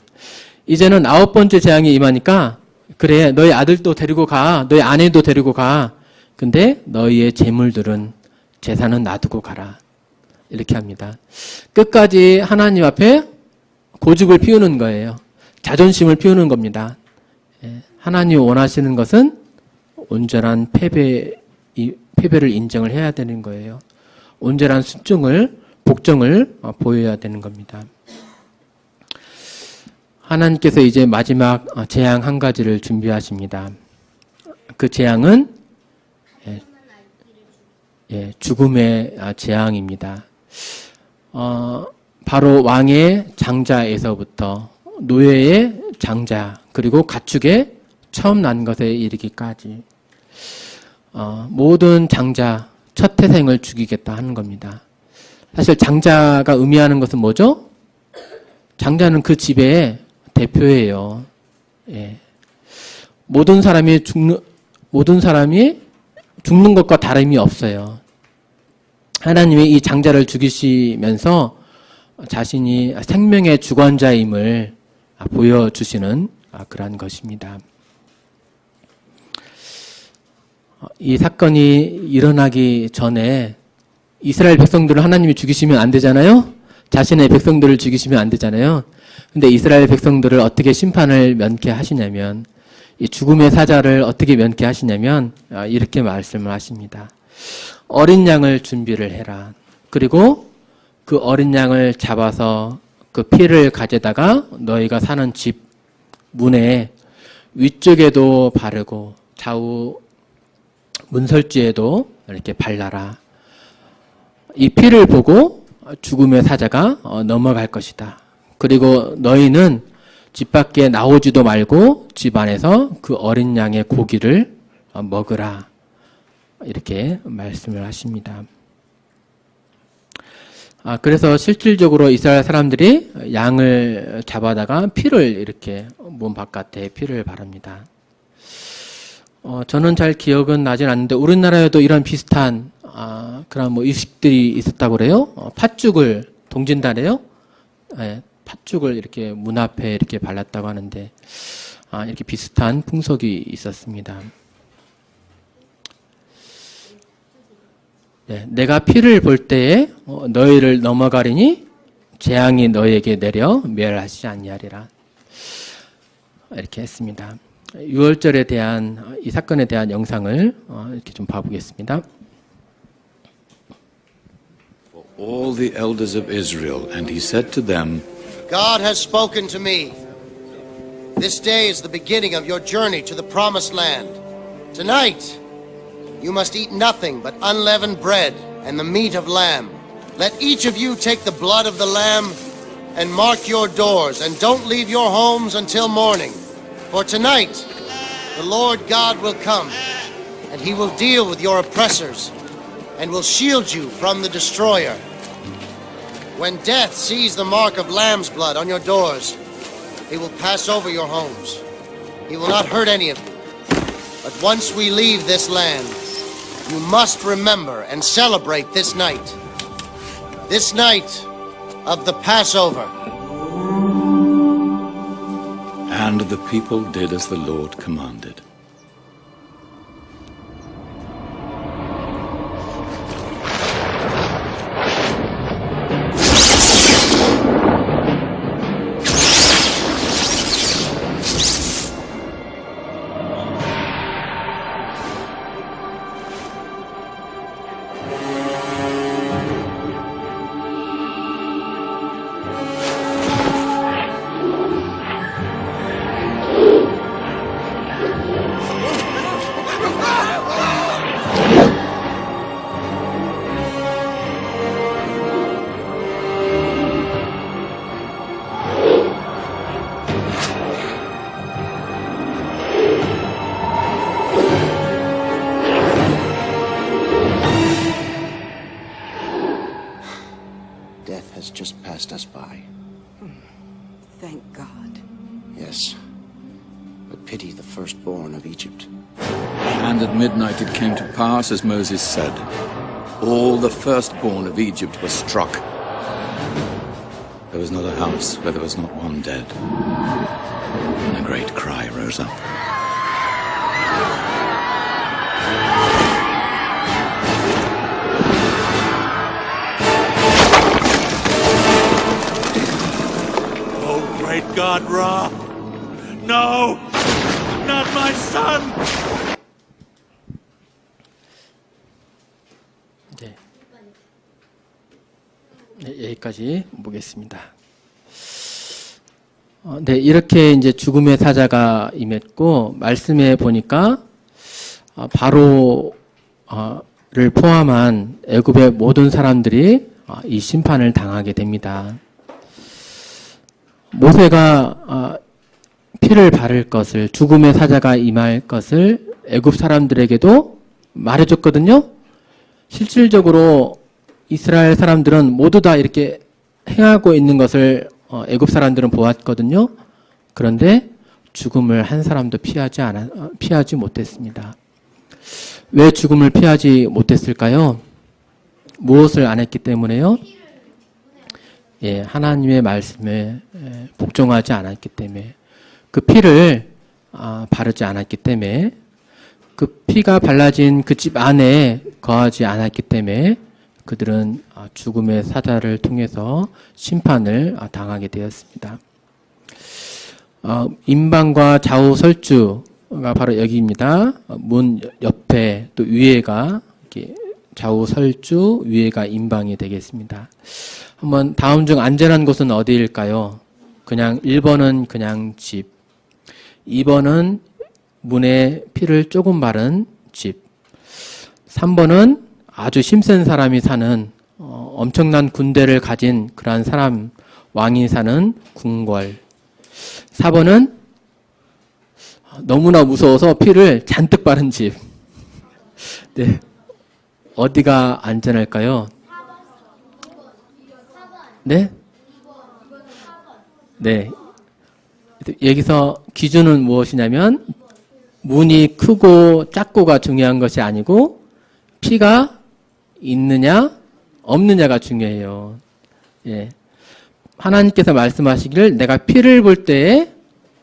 이제는 9번째 재앙이 임하니까 그래, 너희 아들도 데리고 가, 너희 아내도 데리고 가. 근데 너희의 재물들은, 재산은 놔두고 가라. 이렇게 합니다. 끝까지 하나님 앞에 고집을 피우는 거예요. 자존심을 피우는 겁니다. 하나님이 원하시는 것은 온전한 패배를 인정을 해야 되는 거예요. 온전한 복종을 보여야 되는 겁니다. 하나님께서 이제 마지막 재앙 한 가지를 준비하십니다. 그 재앙은 죽음의 재앙입니다. 바로 왕의 장자에서부터 노예의 장자, 그리고 가축의 처음 난 것에 이르기까지 모든 장자, 첫 태생을 죽이겠다 하는 겁니다. 사실 장자가 의미하는 것은 뭐죠? 장자는 그 집의 대표예요. 모든 사람이 죽는 것과 다름이 없어요. 하나님이 이 장자를 죽이시면서 자신이 생명의 주관자임을 보여주시는 그러한 것입니다. 이 사건이 일어나기 전에 이스라엘 백성들을 하나님이 죽이시면 안 되잖아요? 자신의 백성들을 죽이시면 안 되잖아요? 근데 이스라엘 백성들을 어떻게 심판을 면케하시냐면, 이 죽음의 사자를 어떻게 면케하시냐면 이렇게 말씀을 하십니다. 어린 양을 준비를 해라. 그리고 그 어린 양을 잡아서 그 피를 가져다가 너희가 사는 집 문에 위쪽에도 바르고 좌우 문설주에도 이렇게 발라라. 이 피를 보고 죽음의 사자가 넘어갈 것이다. 그리고 너희는 집 밖에 나오지도 말고 집 안에서 그 어린 양의 고기를 먹으라. 이렇게 말씀을 하십니다. 그래서 실질적으로 이스라엘 사람들이 양을 잡아다가 피를 이렇게 몸 바깥에 피를 바릅니다. 저는 잘 기억은 나진 않는데 우리나라에도 이런 비슷한 그런 뭐 의식들이 있었다고 그래요. 팥죽을 동진달에요. 팥죽을 이렇게 문 앞에 이렇게 발랐다고 하는데 이렇게 비슷한 풍속이 있었습니다. 내가 피를 볼 때에 너희를 넘어가리니 재앙이 너희에게 내려 멸하시지 아니하리라. 이렇게 했습니다. 6월절에 대한 이 사건에 대한 영상을 이렇게 좀 봐보겠습니다. For all the elders of Israel, and he said to them, God has spoken to me. This day is the beginning of your journey to the promised land. Tonight, you must eat nothing but unleavened bread and the meat of lamb. Let each of you take the blood of the lamb and mark your doors, and don't leave your homes until morning. For tonight, the Lord God will come, and he will deal with your oppressors, and will shield you from the destroyer. When death sees the mark of lamb's blood on your doors, he will pass over your homes. He will not hurt any of you. But once we leave this land, you must remember and celebrate this night of the Passover. And the people did as the Lord commanded. Death has just passed us by. Thank God. Yes. But pity the firstborn of Egypt. And at midnight it came to pass, as Moses said, all the firstborn of Egypt were struck. There was not a house where there was not one dead. And a great cry rose up. Oh, great God, Ra! No! Not my son! 네. 네, 여기까지 보겠습니다. 네, 이렇게 이제 죽음의 사자가 임했고, 말씀해 보니까, 바로를 포함한 애굽의 모든 사람들이 이 심판을 당하게 됩니다. 모세가 피를 바를 것을, 죽음의 사자가 임할 것을 애굽 사람들에게도 말해줬거든요. 실질적으로 이스라엘 사람들은 모두 다 이렇게 행하고 있는 것을 애굽 사람들은 보았거든요. 그런데 죽음을 한 사람도 피하지 못했습니다. 왜 죽음을 피하지 못했을까요? 무엇을 안 했기 때문에요? 예, 하나님의 말씀에 복종하지 않았기 때문에, 그 피를 바르지 않았기 때문에, 그 피가 발라진 그 집 안에 거하지 않았기 때문에 그들은 죽음의 사자를 통해서 심판을 당하게 되었습니다. 임방과 좌우 설주가 바로 여기입니다. 문 옆에 또 위에가 이렇게 좌우 설주, 위에가 임방이 되겠습니다. 한번 다음 중 안전한 곳은 어디일까요? 그냥 1번은 그냥 집, 2번은 문에 피를 조금 바른 집, 3번은 아주 힘센 사람이 사는 엄청난 군대를 가진 그러한 사람, 왕이 사는 궁궐, 4번은 너무나 무서워서 피를 잔뜩 바른 집. 네, 어디가 안전할까요? 네? 네. 여기서 기준은 무엇이냐면 문이 크고 작고가 중요한 것이 아니고 피가 있느냐 없느냐가 중요해요. 예. 하나님께서 말씀하시기를 내가 피를 볼 때에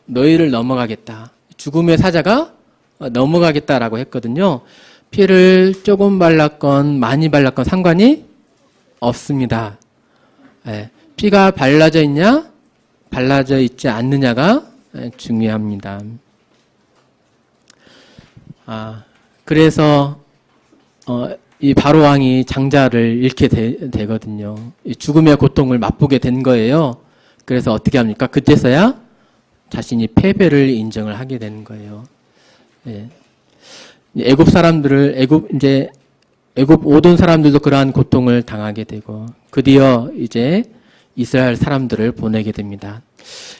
너희를 넘어가겠다. 죽음의 사자가 넘어가겠다라고 했거든요. 피를 조금 발랐건 많이 발랐건 상관이 없습니다. 예. 피가 발라져 있냐 발라져 있지 않느냐가 중요합니다. 그래서 이 바로 왕이 장자를 잃게 되거든요. 이 죽음의 고통을 맛보게 된 거예요. 그래서 어떻게 합니까? 그때서야 자신이 패배를 인정을 하게 되는 거예요. 예. 애굽 사람들을 애굽 모든 사람들도 그러한 고통을 당하게 되고 드디어 이제 이스라엘 사람들을 보내게 됩니다.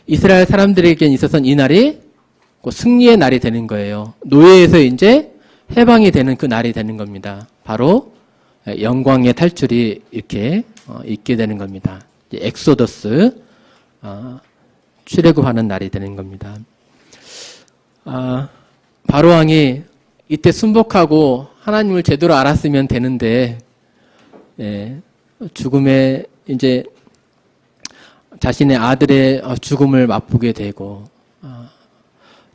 이스라엘 사람들에게 있어서는 이 날이 승리의 날이 되는 거예요. 노예에서 이제 해방이 되는 그 날이 되는 겁니다. 바로 영광의 탈출이 이렇게 있게 되는 겁니다. 엑소더스 출애굽하는 날이 되는 겁니다. 바로 왕이 이때 순복하고 하나님을 제대로 알았으면 되는데 죽음에 이제 자신의 아들의 죽음을 맛보게 되고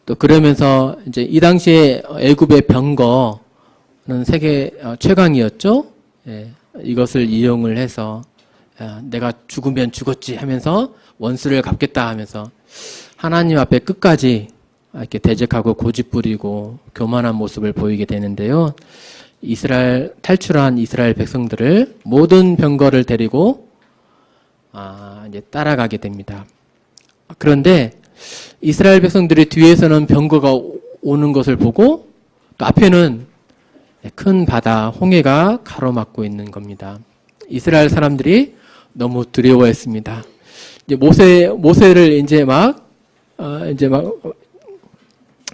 또 그러면서 이제 이 당시에 애굽의 병거는 세계 최강이었죠. 예, 이것을 이용을 해서 내가 죽으면 죽었지 하면서 원수를 갚겠다 하면서 하나님 앞에 끝까지 이렇게 대적하고 고집부리고 교만한 모습을 보이게 되는데요. 탈출한 이스라엘 백성들을 모든 병거를 데리고 이제 따라가게 됩니다. 그런데 이스라엘 백성들이 뒤에서는 병거가 오는 것을 보고 또 앞에는 큰 바다 홍해가 가로막고 있는 겁니다. 이스라엘 사람들이 너무 두려워했습니다. 이제 모세를 이제 막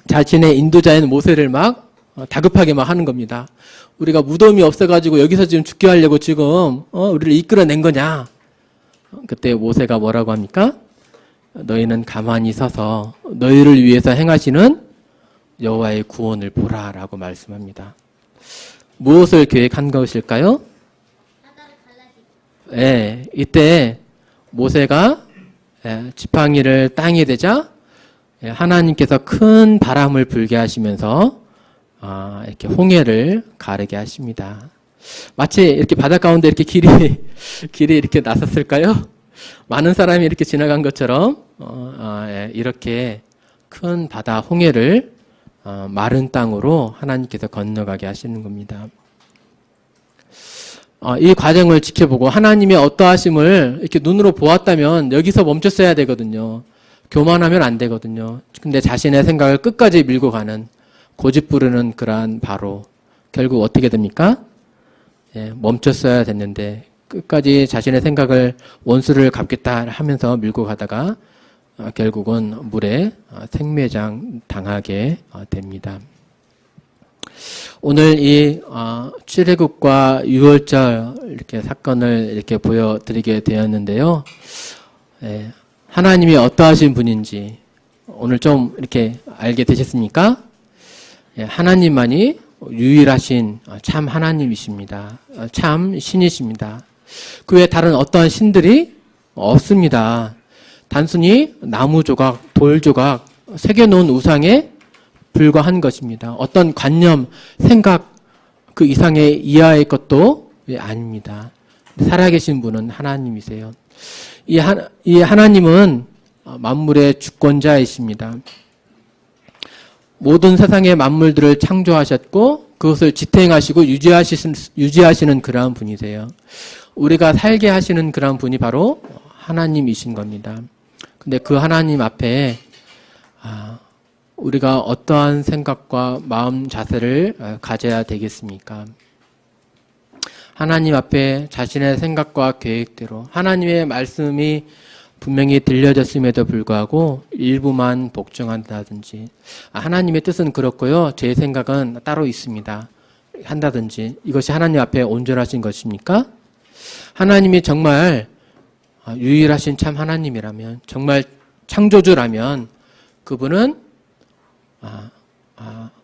자신의 인도자인 모세를 막 다급하게 막 하는 겁니다. 우리가 무덤이 없어가지고 여기서 지금 죽게 하려고 지금 우리를 이끌어낸 거냐? 그때 모세가 뭐라고 합니까? 너희는 가만히 서서 너희를 위해서 행하시는 여호와의 구원을 보라라고 말씀합니다. 무엇을 계획한 것일까요? 예, 이때 모세가 지팡이를 땅에 대자 하나님께서 큰 바람을 불게 하시면서 이렇게 홍해를 가르게 하십니다. 마치 이렇게 바다 가운데 이렇게 길이 이렇게 나섰을까요? 많은 사람이 이렇게 지나간 것처럼 이렇게 큰 바다 홍해를 마른 땅으로 하나님께서 건너가게 하시는 겁니다. 이 과정을 지켜보고 하나님의 어떠하심을 이렇게 눈으로 보았다면 여기서 멈췄어야 되거든요. 교만하면 안 되거든요. 근데 자신의 생각을 끝까지 밀고 가는 고집부르는 그러한 바로 결국 어떻게 됩니까? 멈췄어야 됐는데 끝까지 자신의 생각을 원수를 갚겠다 하면서 밀고 가다가 결국은 물에 생매장 당하게 됩니다. 오늘 이 출애굽과 유월절 이렇게 사건을 이렇게 보여드리게 되었는데요. 하나님이 어떠하신 분인지 오늘 좀 이렇게 알게 되셨습니까? 하나님만이 유일하신 참 하나님이십니다. 참 신이십니다. 그 외에 다른 어떠한 신들이 없습니다. 단순히 나무 조각, 돌 조각, 새겨놓은 우상에 불과한 것입니다. 어떤 관념, 생각 그 이상의 이하의 것도 아닙니다. 살아계신 분은 하나님이세요. 이 하나님은 만물의 주권자이십니다. 모든 세상의 만물들을 창조하셨고 그것을 지탱하시고 유지하시는 그러한 분이세요. 우리가 살게 하시는 그러한 분이 바로 하나님이신 겁니다. 근데 그 하나님 앞에 우리가 어떠한 생각과 마음 자세를 가져야 되겠습니까? 하나님 앞에 자신의 생각과 계획대로 하나님의 말씀이 분명히 들려졌음에도 불구하고 일부만 복종한다든지 하나님의 뜻은 그렇고요. 제 생각은 따로 있습니다. 한다든지 이것이 하나님 앞에 온전하신 것입니까? 하나님이 정말 유일하신 참 하나님이라면 정말 창조주라면 그분은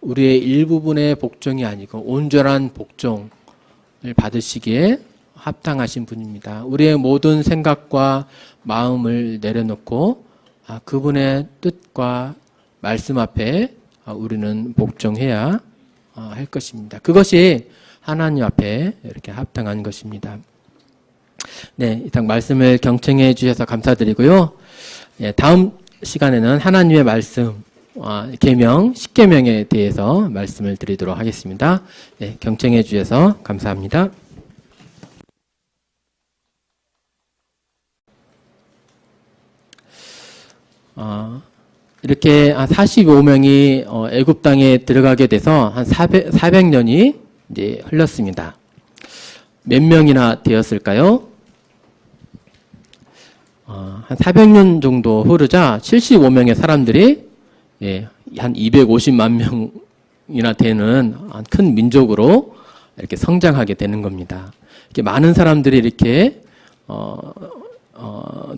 우리의 일부분의 복종이 아니고 온전한 복종을 받으시기에 합당하신 분입니다. 우리의 모든 생각과 마음을 내려놓고 그분의 뜻과 말씀 앞에 우리는 복종해야 할 것입니다. 그것이 하나님 앞에 이렇게 합당한 것입니다. 네, 이상 말씀을 경청해 주셔서 감사드리고요. 다음 시간에는 하나님의 말씀 계명, 십계명에 대해서 말씀을 드리도록 하겠습니다. 네, 경청해 주셔서 감사합니다. 이렇게 한 45명이 애굽 땅에 들어가게 돼서 한 400년이 이제 흘렀습니다. 몇 명이나 되었을까요? 한 400년 정도 흐르자 75명의 사람들이 한 250만 명이나 되는 큰 민족으로 이렇게 성장하게 되는 겁니다. 이렇게 많은 사람들이 이렇게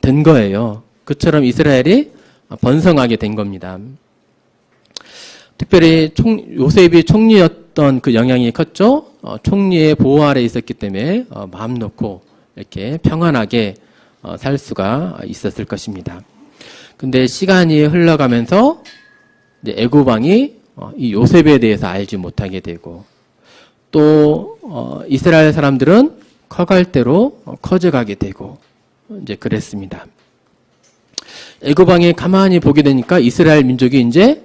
된 거예요. 그처럼 이스라엘이 번성하게 된 겁니다. 특별히 요셉이 총리였던 그 영향이 컸죠. 총리의 보호 아래 있었기 때문에 마음 놓고 이렇게 평안하게 살 수가 있었을 것입니다. 근데 시간이 흘러가면서 이제 애굽 왕이 이 요셉에 대해서 알지 못하게 되고 또 이스라엘 사람들은 커갈 대로 커져가게 되고 이제 그랬습니다. 애굽 왕이 가만히 보게 되니까 이스라엘 민족이 이제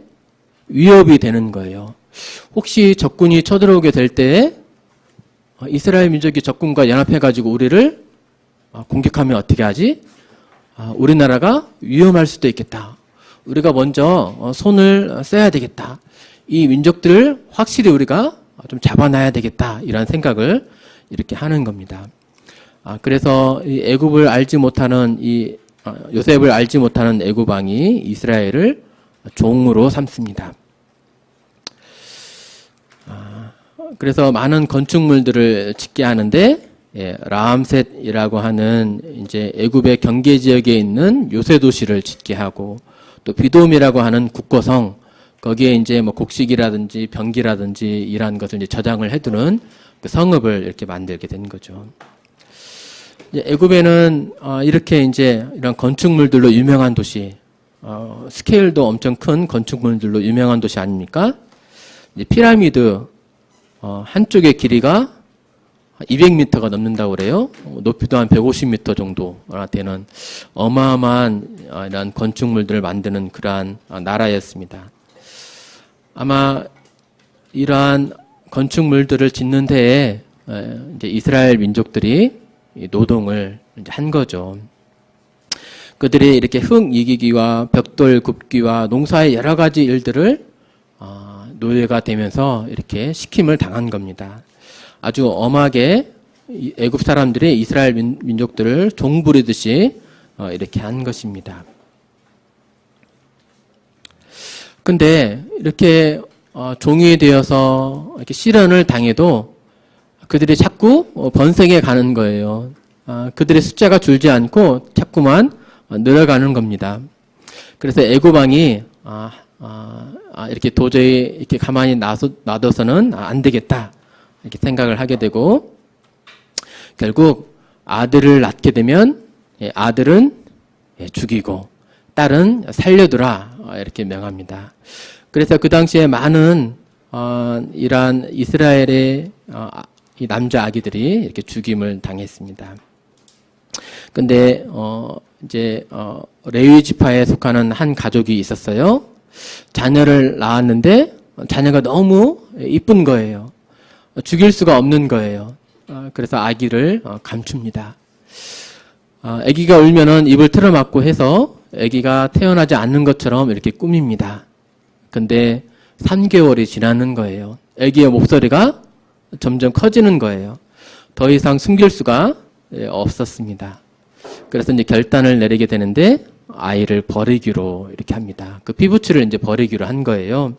위협이 되는 거예요. 혹시 적군이 쳐들어오게 될 때에 이스라엘 민족이 적군과 연합해가지고 우리를 공격하면 어떻게 하지? 우리나라가 위험할 수도 있겠다. 우리가 먼저 손을 써야 되겠다. 이 민족들을 확실히 우리가 좀 잡아놔야 되겠다. 이런 생각을 이렇게 하는 겁니다. 그래서 이 애굽을 알지 못하는 요셉을 알지 못하는 애굽 왕이 이스라엘을 종으로 삼습니다. 그래서 많은 건축물들을 짓게 하는데 라암셋이라고 하는 이제 애굽의 경계 지역에 있는 요새 도시를 짓게 하고 또 비돔이라고 하는 국고성 거기에 이제 뭐 곡식이라든지 병기라든지 이러한 것을 이제 저장을 해두는 그 성읍을 이렇게 만들게 된 거죠. 애굽에는 이렇게 이제 이런 건축물들로 유명한 도시, 스케일도 엄청 큰 건축물들로 유명한 도시 아닙니까? 이제 피라미드 한쪽의 길이가 200m가 넘는다고 그래요. 높이도 한 150m 정도 되는 어마어마한 이런 건축물들을 만드는 그러한 나라였습니다. 아마 이러한 건축물들을 짓는 데에 이제 이스라엘 민족들이 노동을 한 거죠. 그들이 이렇게 흙 이기기와 벽돌 굽기와 농사의 여러 가지 일들을 노예가 되면서 이렇게 시킴을 당한 겁니다. 아주 엄하게 애굽 사람들이 이스라엘 민족들을 종부리듯이 이렇게 한 것입니다. 근데 이렇게 종이 되어서 이렇게 시련을 당해도 그들이 자꾸 번성해 가는 거예요. 그들의 숫자가 줄지 않고 자꾸만 늘어가는 겁니다. 그래서 애굽 왕이 이렇게 도저히 이렇게 가만히 놔둬서는 안 되겠다 이렇게 생각을 하게 되고 결국 아들을 낳게 되면 아들은 죽이고 딸은 살려두라 이렇게 명합니다. 그래서 그 당시에 많은 이러한 이스라엘의 이 남자 아기들이 이렇게 죽임을 당했습니다. 근데 이제 레위 지파에 속하는 한 가족이 있었어요. 자녀를 낳았는데 자녀가 너무 이쁜 거예요. 죽일 수가 없는 거예요. 그래서 아기를 감춥니다. 아기가 울면은 입을 틀어막고 해서 아기가 태어나지 않는 것처럼 이렇게 꾸밉니다. 근데 3개월이 지나는 거예요. 아기의 목소리가 점점 커지는 거예요. 더 이상 숨길 수가 없었습니다. 그래서 이제 결단을 내리게 되는데 아이를 버리기로 이렇게 합니다. 그 피부치를 이제 버리기로 한 거예요.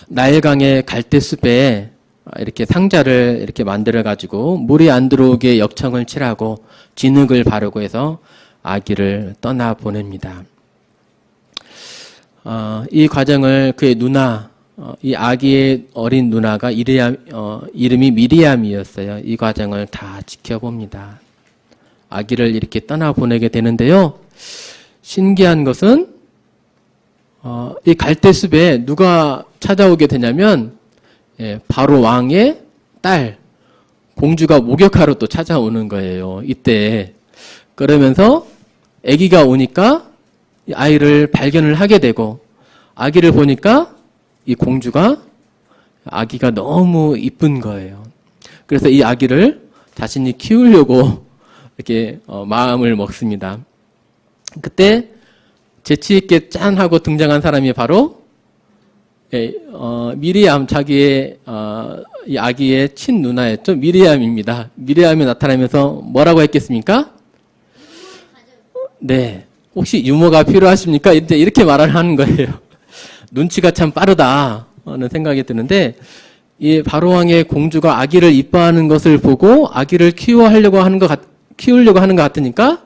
나일강의 갈대숲에 이렇게 상자를 이렇게 만들어 가지고 물이 안 들어오게 역청을 칠하고 진흙을 바르고 해서 아기를 떠나 보냅니다. 이 과정을 그의 누나, 이 아기의 어린 누나가 이름이 미리암이었어요. 이 과정을 다 지켜봅니다. 아기를 이렇게 떠나 보내게 되는데요. 신기한 것은 이 갈대숲에 누가 찾아오게 되냐면 바로 왕의 딸 공주가 목욕하러 또 찾아오는 거예요. 이때 그러면서 아기가 오니까 이 아이를 발견을 하게 되고 아기를 보니까 이 공주가 아기가 너무 이쁜 거예요. 그래서 이 아기를 자신이 키우려고 이렇게 마음을 먹습니다. 그때 재치 있게 짠 하고 등장한 사람이 바로 미리암 자기의 이 아기의 친누나였죠. 미리암입니다. 미리암이 나타나면서 뭐라고 했겠습니까? 네. 혹시 유모가 필요하십니까? 이렇게 말을 하는 거예요. 눈치가 참 빠르다 하는 생각이 드는데 이 바로왕의 공주가 아기를 이뻐하는 것을 보고 아기를 키우려고 하는 것 같으니까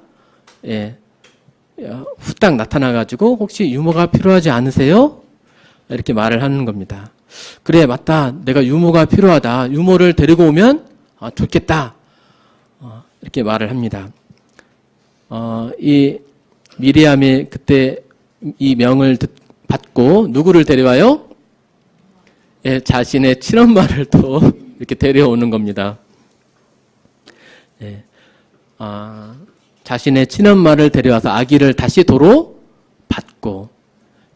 후딱 나타나가지고 혹시 유모가 필요하지 않으세요? 이렇게 말을 하는 겁니다. 그래 맞다. 내가 유모가 필요하다. 유모를 데리고 오면 좋겠다. 이렇게 말을 합니다. 이 미리암이 그때 이 명을 받고 누구를 데려와요? 예, 자신의 친엄마를 또 이렇게 데려오는 겁니다. 예, 자신의 친엄마를 데려와서 아기를 다시 도로 받고,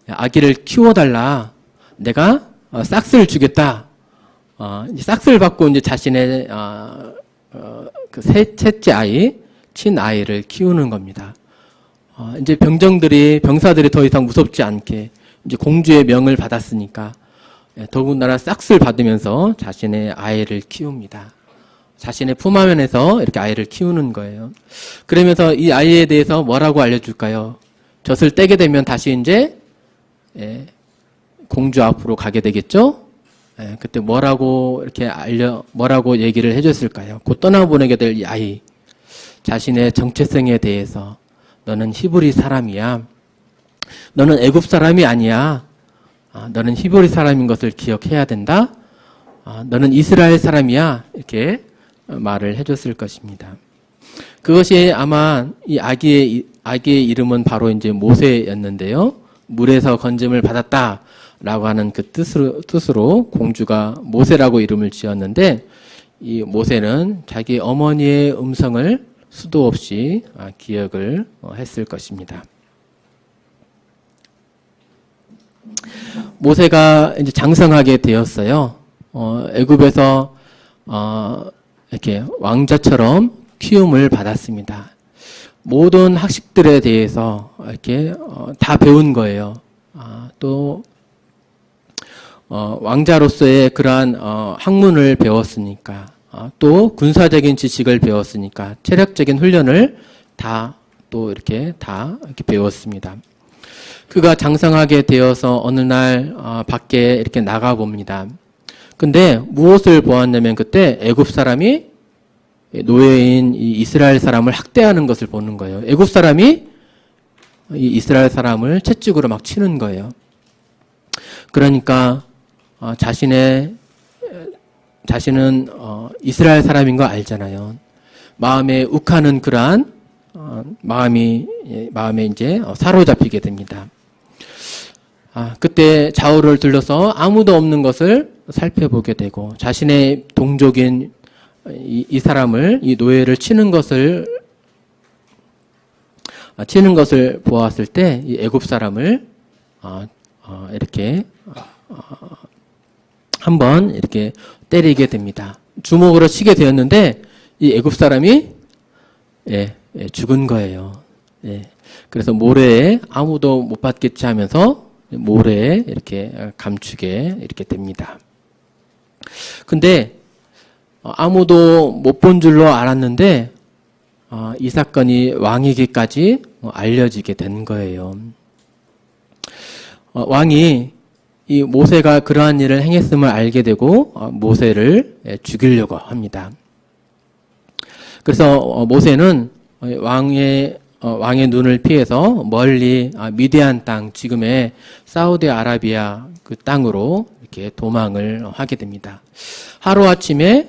아기를 키워달라. 내가 싹스를 주겠다. 이제 싹스를 받고 이제 자신의 그 셋째 아이, 친아이를 키우는 겁니다. 이제 병사들이 더 이상 무섭지 않게 이제 공주의 명을 받았으니까 더군다나 싹스를 받으면서 자신의 아이를 키웁니다. 자신의 품안에서 이렇게 아이를 키우는 거예요. 그러면서 이 아이에 대해서 뭐라고 알려줄까요? 젖을 떼게 되면 다시 이제 공주 앞으로 가게 되겠죠? 그때 뭐라고 얘기를 해줬을까요? 곧 떠나보내게 될 이 아이, 자신의 정체성에 대해서 너는 히브리 사람이야. 너는 애굽 사람이 아니야. 너는 히브리 사람인 것을 기억해야 된다. 너는 이스라엘 사람이야. 이렇게 말을 해줬을 것입니다. 그것이 아마 이 아기의 이름은 바로 이제 모세였는데요. 물에서 건짐을 받았다라고 하는 그 뜻으로 공주가 모세라고 이름을 지었는데, 이 모세는 자기 어머니의 음성을 수도 없이 기억을 했을 것입니다. 모세가 이제 장성하게 되었어요. 애굽에서 이렇게 왕자처럼 키움을 받았습니다. 모든 학식들에 대해서 이렇게 다 배운 거예요. 또 왕자로서의 그러한 학문을 배웠으니까, 또 군사적인 지식을 배웠으니까 체력적인 훈련을 다 이렇게 배웠습니다. 그가 장성하게 되어서 어느 날 밖에 이렇게 나가 봅니다. 근데 무엇을 보았냐면 그때 애굽 사람이 노예인 이 이스라엘 사람을 학대하는 것을 보는 거예요. 애굽 사람이 이 이스라엘 사람을 채찍으로 막 치는 거예요. 그러니까 자신은 이스라엘 사람인 거 알잖아요. 마음에 욱하는 그러한 마음에 이제 사로잡히게 됩니다. 그때 좌우를 둘러서 아무도 없는 것을 살펴보게 되고, 자신의 동족인 이 사람을, 이 노예를 치는 것을 보았을 때 이 애굽 사람을 이렇게 한번 이렇게 때리게 됩니다. 주먹으로 치게 되었는데 이 애굽 사람이 죽은 거예요. 그래서 모래에 아무도 못 받겠지 하면서 모래에 이렇게 감추게 이렇게 됩니다. 근데 아무도 못 본 줄로 알았는데 이 사건이 왕에게까지 알려지게 된 거예요. 왕이 이 모세가 그러한 일을 행했음을 알게 되고 모세를 죽이려고 합니다. 그래서 모세는 왕의 눈을 피해서 멀리 미디안 땅, 지금의 사우디아라비아 그 땅으로 이렇게 도망을 하게 됩니다. 하루아침에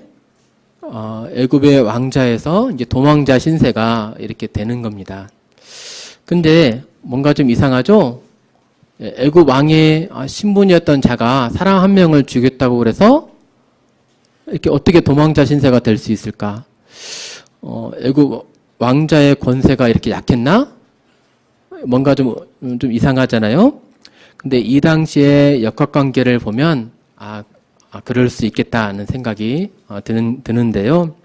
애굽의 왕자에서 이제 도망자 신세가 이렇게 되는 겁니다. 근데 뭔가 좀 이상하죠? 애굽 왕의 신분이었던 자가 사람 한 명을 죽였다고 그래서 이렇게 어떻게 도망자 신세가 될 수 있을까? 애굽 왕자의 권세가 이렇게 약했나? 뭔가 좀 이상하잖아요? 근데 이 당시의 역학관계를 보면, 그럴 수 있겠다는 생각이 드는데요.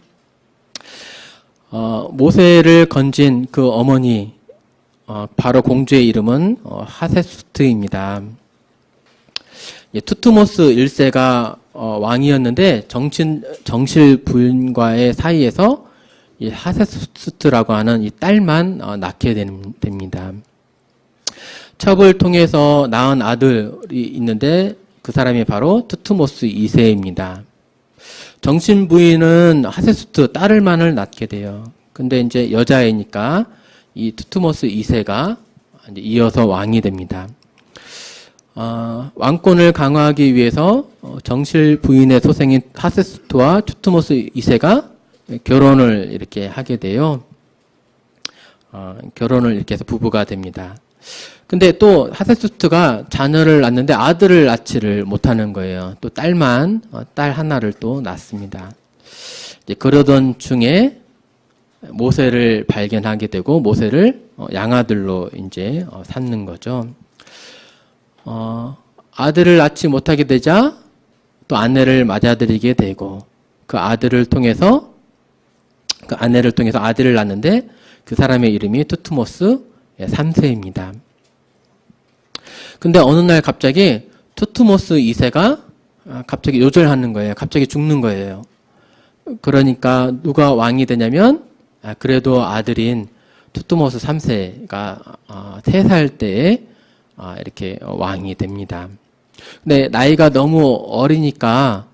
모세를 건진 그 어머니, 바로 공주의 이름은 하세수트입니다. 투트모스 1세가 왕이었는데 정실 부인과의 사이에서 이 하세수트라고 하는 이 딸만 낳게 됩니다. 첩을 통해서 낳은 아들이 있는데 그 사람이 바로 투트모스 2세입니다. 정신 부인은 하세수트 딸을만을 낳게 돼요. 근데 이제 여자애니까 이 투트모스 2세가 이제 이어서 왕이 됩니다. 왕권을 강화하기 위해서 정실 부인의 소생인 하세수트와 투트모스 2세가 결혼을 이렇게 하게 돼요. 결혼을 이렇게 해서 부부가 됩니다. 근데 또 하세수트가 자녀를 낳는데 아들을 낳지를 못하는 거예요. 또 딸만 딸 하나를 또 낳습니다. 이제 그러던 중에 모세를 발견하게 되고 모세를 양아들로 이제 삼는 거죠. 아들을 낳지 못하게 되자 또 아내를 맞아들이게 되고 그 아내를 통해서 아들을 낳는데 그 사람의 이름이 투트모스 3세입니다. 근데 어느 날 갑자기 투트모스 2세가 갑자기 요절하는 거예요. 갑자기 죽는 거예요. 그러니까 누가 왕이 되냐면 그래도 아들인 투트모스 3세가 3살 때에 이렇게 왕이 됩니다. 근데 나이가 너무 어리니까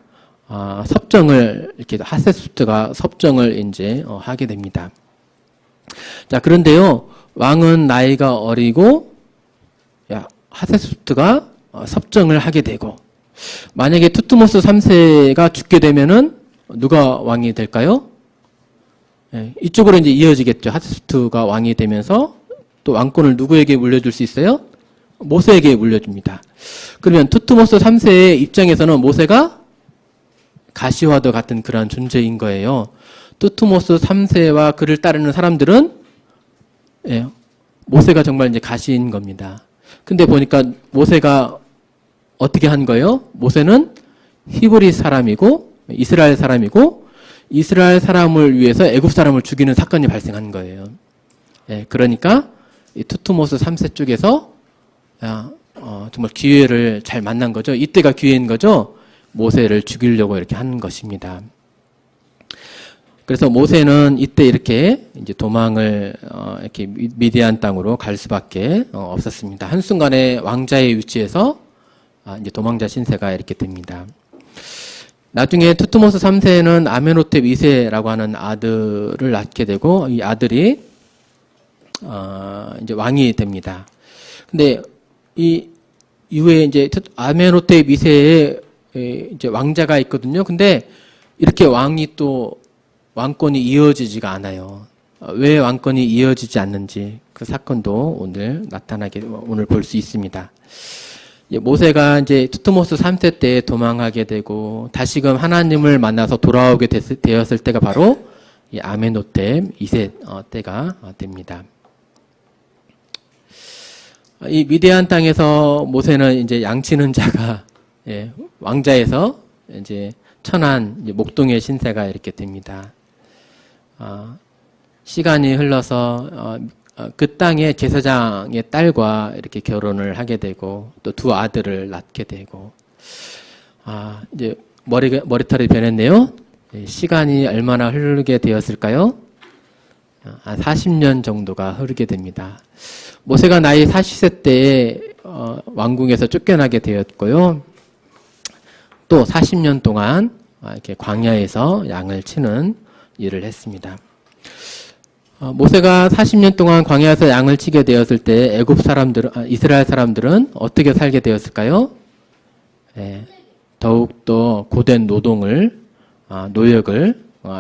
섭정을 이렇게 하세수트가 섭정을 이제 하게 됩니다. 자, 그런데요. 왕은 나이가 어리고 하세수트가 섭정을 하게 되고 만약에 투트모스 3세가 죽게 되면은 누가 왕이 될까요? 이쪽으로 이제 이어지겠죠. 하세수트가 왕이 되면서 또 왕권을 누구에게 물려줄 수 있어요? 모세에게 물려줍니다. 그러면 투트모스 3세의 입장에서는 모세가 가시와도 같은 그런 존재인 거예요. 투트모스 3세와 그를 따르는 사람들은 모세가 정말 이제 가시인 겁니다. 근데 보니까 모세가 어떻게 한 거예요? 모세는 히브리 사람이고 이스라엘 사람이고 이스라엘 사람을 위해서 애굽 사람을 죽이는 사건이 발생한 거예요. 그러니까 이 투트모스 3세 쪽에서 정말 기회를 잘 만난 거죠. 이때가 기회인 거죠. 모세를 죽이려고 이렇게 하는 것입니다. 그래서 모세는 이때 이렇게 이제 도망을 이렇게 미디안 땅으로 갈 수밖에 없었습니다. 한순간에 왕자의 위치에서 이제 도망자 신세가 이렇게 됩니다. 나중에 투트모스 3세는 아메노텝 2세라고 하는 아들을 낳게 되고 이 아들이 이제 왕이 됩니다. 근데 이 이후에 이제 아메노텝 2세에 이제 왕자가 있거든요. 근데 이렇게 왕권이 이어지지가 않아요. 왜 왕권이 이어지지 않는지 그 사건도 오늘 볼 수 있습니다. 모세가 이제 투트모스 3세 때 도망하게 되고 다시금 하나님을 만나서 돌아오게 되었을 때가 바로 이 아메노텝 2세 때가 됩니다. 이 미디안 땅에서 모세는 이제 양치는 자가 왕자에서 이제 천한 목동의 신세가 이렇게 됩니다. 시간이 흘러서 그 땅의 제사장의 딸과 이렇게 결혼을 하게 되고 또 두 아들을 낳게 되고 이제 머리털이 변했네요. 시간이 얼마나 흐르게 되었을까요? 한 40년 정도가 흐르게 됩니다. 모세가 나이 40세 때에 왕궁에서 쫓겨나게 되었고요. 또 40년 동안 이렇게 광야에서 양을 치는 일을 했습니다. 모세가 40년 동안 광야에서 양을 치게 되었을 때 이스라엘 사람들은 어떻게 살게 되었을까요? 더욱더 고된 노역을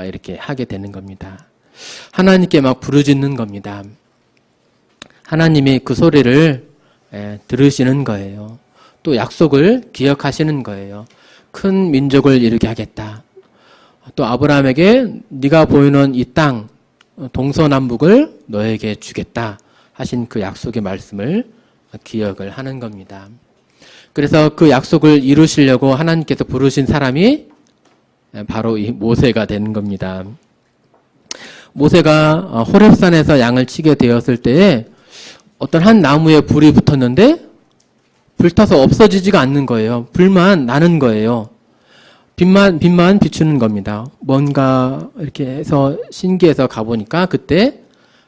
이렇게 하게 되는 겁니다. 하나님께 막 부르짖는 겁니다. 하나님이 그 소리를 들으시는 거예요. 또 약속을 기억하시는 거예요. 큰 민족을 이루게 하겠다. 또 아브라함에게 네가 보이는 이 땅 동서남북을 너에게 주겠다 하신 그 약속의 말씀을 기억을 하는 겁니다. 그래서 그 약속을 이루시려고 하나님께서 부르신 사람이 바로 이 모세가 되는 겁니다. 모세가 호렙산에서 양을 치게 되었을 때에 어떤 한 나무에 불이 붙었는데 불타서 없어지지가 않는 거예요. 불만 나는 거예요. 빛만 비추는 겁니다. 뭔가 이렇게 해서 신기해서 가보니까 그때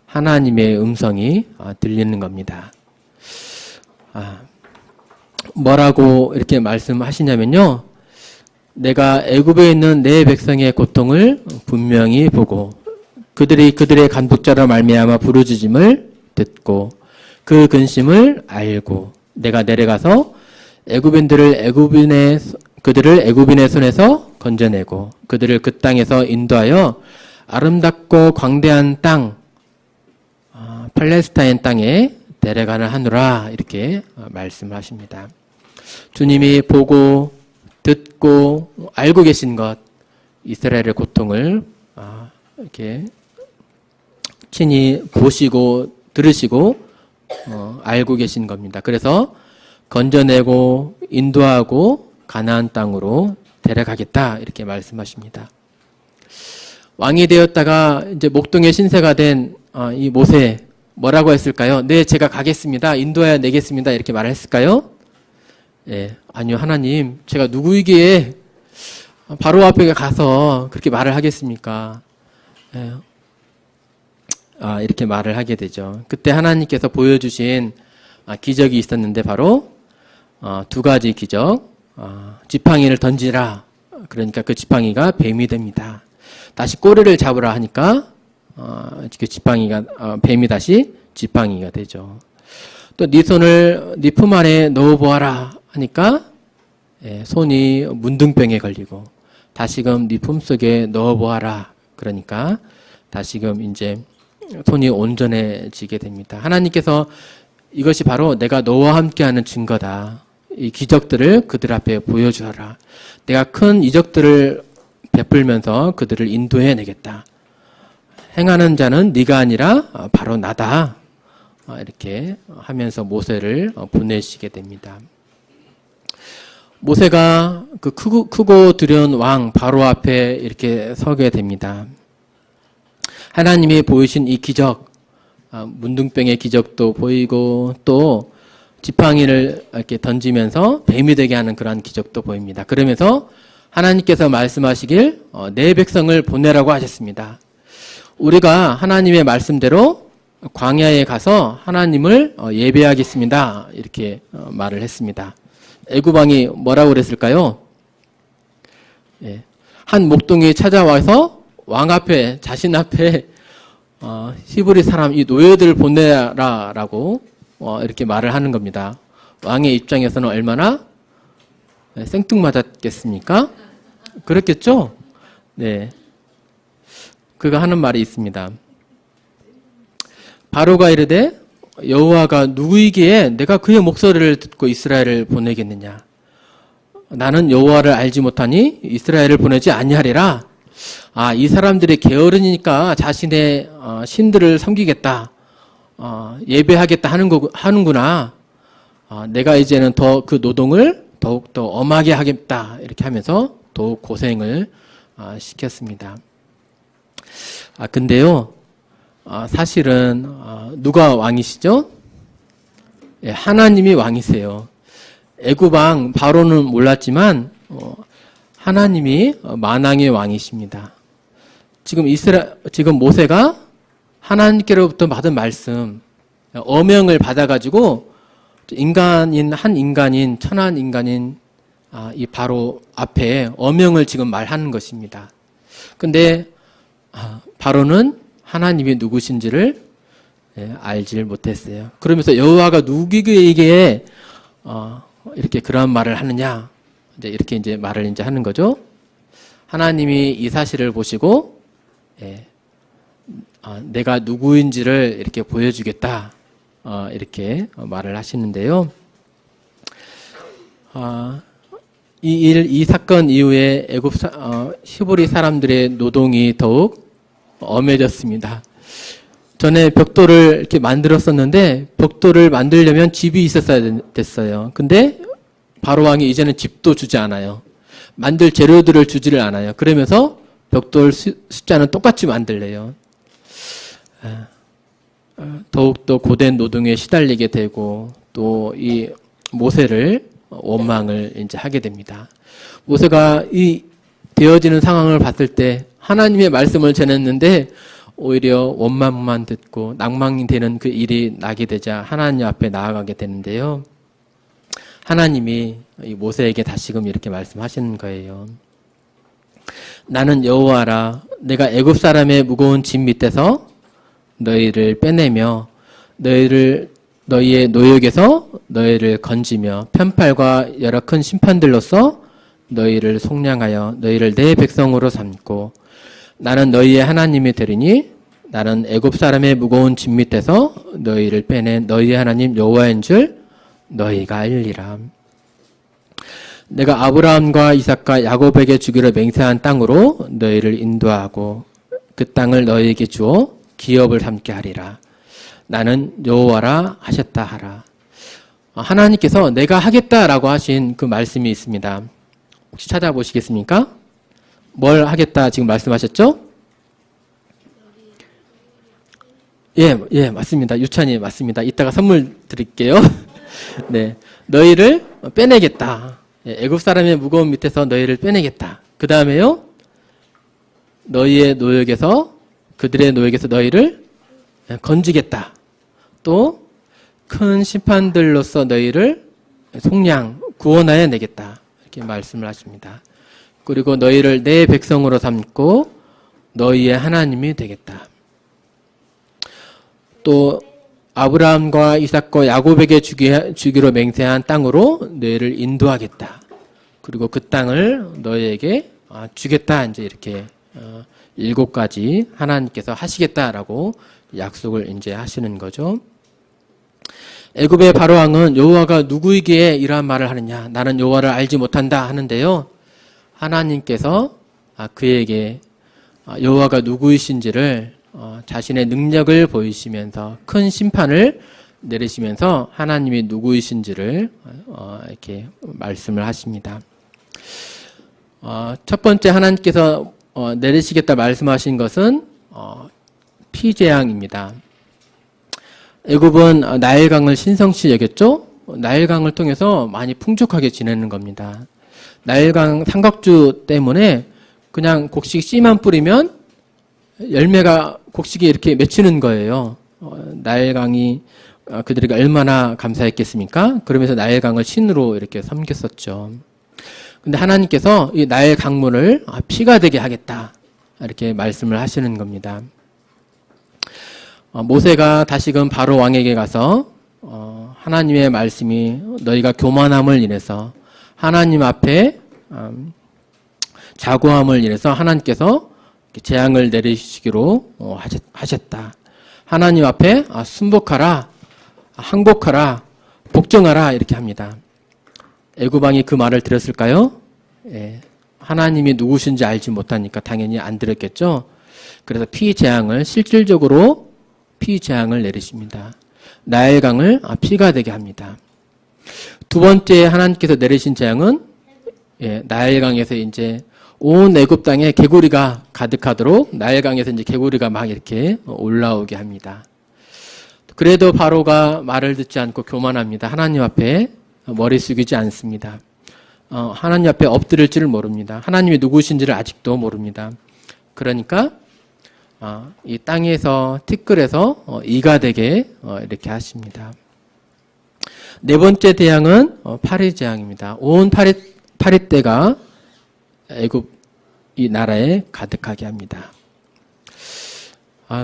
하나님의 음성이 들리는 겁니다. 뭐라고 이렇게 말씀하시냐면요. 내가 애굽에 있는 내 백성의 고통을 분명히 보고 그들의 간복자로 말미암아 부르짖음을 듣고 그 근심을 알고 내가 내려가서 그들을 애굽인의 손에서 건져내고 그들을 그 땅에서 인도하여 아름답고 광대한 땅 팔레스타인 땅에 데려가는 하노라 이렇게 말씀을 하십니다. 주님이 보고 듣고 알고 계신 것, 이스라엘의 고통을 이렇게 친히 보시고 들으시고 알고 계신 겁니다. 그래서 건져내고 인도하고 가나안 땅으로 데려가겠다 이렇게 말씀하십니다. 왕이 되었다가 이제 목동의 신세가 된 이 모세 뭐라고 했을까요? 네, 제가 가겠습니다. 인도하여 내겠습니다. 이렇게 말했을까요? 예, 아니요. 하나님, 제가 누구이기에 바로 앞에 가서 그렇게 말을 하겠습니까? 예. 이렇게 말을 하게 되죠. 그때 하나님께서 보여주신 기적이 있었는데 바로 두 가지 기적. 지팡이를 던지라. 그러니까 그 지팡이가 뱀이 됩니다. 다시 꼬리를 잡으라 하니까 그 지팡이가 뱀이 다시 지팡이가 되죠. 또 네 손을 네 품 안에 넣어보아라 하니까 손이 문둥병에 걸리고 다시금 네 품 속에 넣어보아라. 그러니까 다시금 이제 손이 온전해지게 됩니다. 하나님께서 이것이 바로 내가 너와 함께하는 증거다. 이 기적들을 그들 앞에 보여주어라. 내가 큰 이적들을 베풀면서 그들을 인도해내겠다. 행하는 자는 네가 아니라 바로 나다. 이렇게 하면서 모세를 보내시게 됩니다. 모세가 그 크고 두려운 왕 바로 앞에 이렇게 서게 됩니다. 하나님이 보이신 이 기적, 문둥병의 기적도 보이고 또 지팡이를 이렇게 던지면서 뱀이 되게 하는 그런 기적도 보입니다. 그러면서 하나님께서 말씀하시길 내 백성을 보내라고 하셨습니다. 우리가 하나님의 말씀대로 광야에 가서 하나님을 예배하겠습니다. 이렇게 말을 했습니다. 애굽 왕이 뭐라고 그랬을까요? 한 목동이 찾아와서 왕 앞에 자신 앞에 히브리 사람 이 노예들을 보내라라고 이렇게 말을 하는 겁니다. 왕의 입장에서는 얼마나 생뚱맞았겠습니까? 그렇겠죠? 네. 그가 하는 말이 있습니다. 바로가 이르되 여호와가 누구이기에 내가 그의 목소리를 듣고 이스라엘을 보내겠느냐? 나는 여호와를 알지 못하니 이스라엘을 보내지 아니하리라. 이 사람들이 게으르니까 자신의 신들을 섬기겠다. 예배하겠다 하는구나. 내가 이제는 더 그 노동을 더욱더 엄하게 하겠다. 이렇게 하면서 더욱 고생을 시켰습니다. 근데요, 사실은 누가 왕이시죠? 하나님이 왕이세요. 애굽 왕 바로는 몰랐지만 하나님이 만왕의 왕이십니다. 지금 모세가 하나님께로부터 받은 말씀, 어명을 받아가지고 한 인간인 천한 인간인 이 바로 앞에 어명을 지금 말하는 것입니다. 근데 바로는 하나님이 누구신지를 알질 못했어요. 그러면서 여호와가 누구에게 이렇게 그런 말을 하느냐? 이렇게 이제 말을 이제 하는 거죠. 하나님이 이 사실을 보시고 내가 누구인지를 이렇게 보여주겠다. 이렇게 말을 하시는데요. 이 사건 이후에 히브리 사람들의 노동이 더욱 엄해졌습니다. 전에 벽돌을 이렇게 만들었었는데 벽돌을 만들려면 집이 있었어야 됐어요. 근데 바로 왕이 이제는 집도 주지 않아요. 만들 재료들을 주지를 않아요. 그러면서 벽돌 숫자는 똑같이 만들래요. 더욱더 고된 노동에 시달리게 되고 또 이 모세를 원망을 이제 하게 됩니다. 모세가 이 되어지는 상황을 봤을 때 하나님의 말씀을 전했는데 오히려 원망만 듣고 낭망이 되는 그 일이 나게 되자 하나님 앞에 나아가게 되는데요. 하나님이 이 모세에게 다시금 이렇게 말씀하시는 거예요. 나는 여호와라. 내가 애굽 사람의 무거운 짐 밑에서 너희를 빼내며 너희의 노역에서 너희를 건지며 편팔과 여러 큰 심판들로서 너희를 속량하여 너희를 내 백성으로 삼고 나는 너희의 하나님이 되리니 나는 애굽 사람의 무거운 짐 밑에서 너희를 빼낸 너희의 하나님 여호와인 줄 너희가 알리라. 내가 아브라함과 이삭과 야곱에게 주기로 맹세한 땅으로 너희를 인도하고 그 땅을 너희에게 주어 기업을 삼게 하리라. 나는 여호와라 하셨다 하라. 하나님께서 내가 하겠다라고 하신 그 말씀이 있습니다. 혹시 찾아보시겠습니까? 뭘 하겠다 지금 말씀하셨죠? 예, 맞습니다. 유찬이 맞습니다. 이따가 선물 드릴게요. 네, 너희를 빼내겠다. 애굽 사람의 무거운 밑에서 너희를 빼내겠다. 그 다음에요, 너희의 노역에서 그들의 노역에서 너희를 건지겠다. 또 큰 심판들로서 너희를 속량 구원하여 내겠다. 이렇게 말씀을 하십니다. 그리고 너희를 내 백성으로 삼고 너희의 하나님이 되겠다. 또 아브라함과 이삭과 야곱에게 주기로 맹세한 땅으로 너희를 인도하겠다. 그리고 그 땅을 너희에게 주겠다. 이제 이렇게 7가지 하나님께서 하시겠다라고 약속을 이제 하시는 거죠. 애굽의 바로 왕은 여호와가 누구에게 이러한 말을 하느냐? 나는 여호와를 알지 못한다 하는데요. 하나님께서 그에게 여호와가 누구이신지를 자신의 능력을 보이시면서 큰 심판을 내리시면서 하나님이 누구이신지를 이렇게 말씀을 하십니다. 첫 번째 하나님께서 내리시겠다 말씀하신 것은 피재앙입니다. 애굽은 나일강을 신성시 여겼죠. 나일강을 통해서 많이 풍족하게 지내는 겁니다. 나일강 삼각주 때문에 그냥 곡식 씨만 뿌리면 열매가 곡식이 이렇게 맺히는 거예요. 나일강이 그들에게 얼마나 감사했겠습니까? 그러면서 나일강을 신으로 이렇게 섬겼었죠. 근데 하나님께서 이 나일 강물을 피가 되게 하겠다. 이렇게 말씀을 하시는 겁니다. 모세가 다시금 바로 왕에게 가서 하나님의 말씀이 너희가 교만함을 인해서 하나님 앞에 자고함을 인해서 하나님께서 재앙을 내리시기로 하셨다. 하나님 앞에 순복하라, 항복하라, 복종하라 이렇게 합니다. 애굽 왕이 그 말을 들었을까요? 예, 하나님이 누구신지 알지 못하니까 당연히 안 들었겠죠. 그래서 피재앙을 실질적으로 피재앙을 내리십니다. 나일강을 피가 되게 합니다. 두 번째 하나님께서 내리신 재앙은 나일강에서 이제 온 애굽 땅에 개구리가 가득하도록 나일강에서 이제 개구리가 막 이렇게 올라오게 합니다. 그래도 바로가 말을 듣지 않고 교만합니다. 하나님 앞에 머리 숙이지 않습니다. 하나님 앞에 엎드릴 줄 모릅니다. 하나님이 누구신지를 아직도 모릅니다. 그러니까 이 땅에서 티끌에서 이가 되게 이렇게 하십니다. 네 번째 재앙은 파리 재앙입니다. 온 파리떼가 애굽 이 나라에 가득하게 합니다.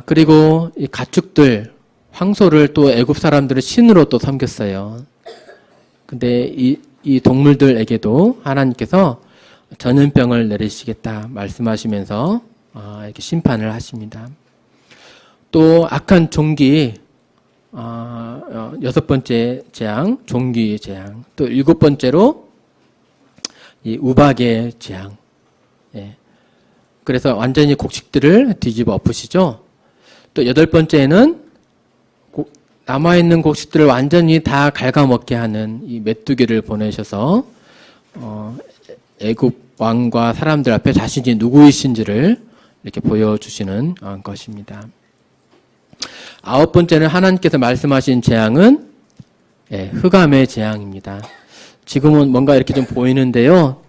그리고 이 가축들 황소를 또 애굽 사람들을 신으로 또 섬겼어요. 근데 이 동물들에게도 하나님께서 전염병을 내리시겠다 말씀하시면서 이렇게 심판을 하십니다. 또 악한 종기, 6번째 재앙, 종기 재앙. 또 7번째로 이 우박의 재앙. 예. 그래서 완전히 곡식들을 뒤집어 엎으시죠. 또 8번째는 남아있는 곡식들을 완전히 다 갉아먹게 하는 이 메뚜기를 보내셔서 애굽 왕과 사람들 앞에 자신이 누구이신지를 이렇게 보여주시는 것입니다. 9번째는 하나님께서 말씀하신 재앙은 흑암의 재앙입니다. 지금은 뭔가 이렇게 좀 보이는데요.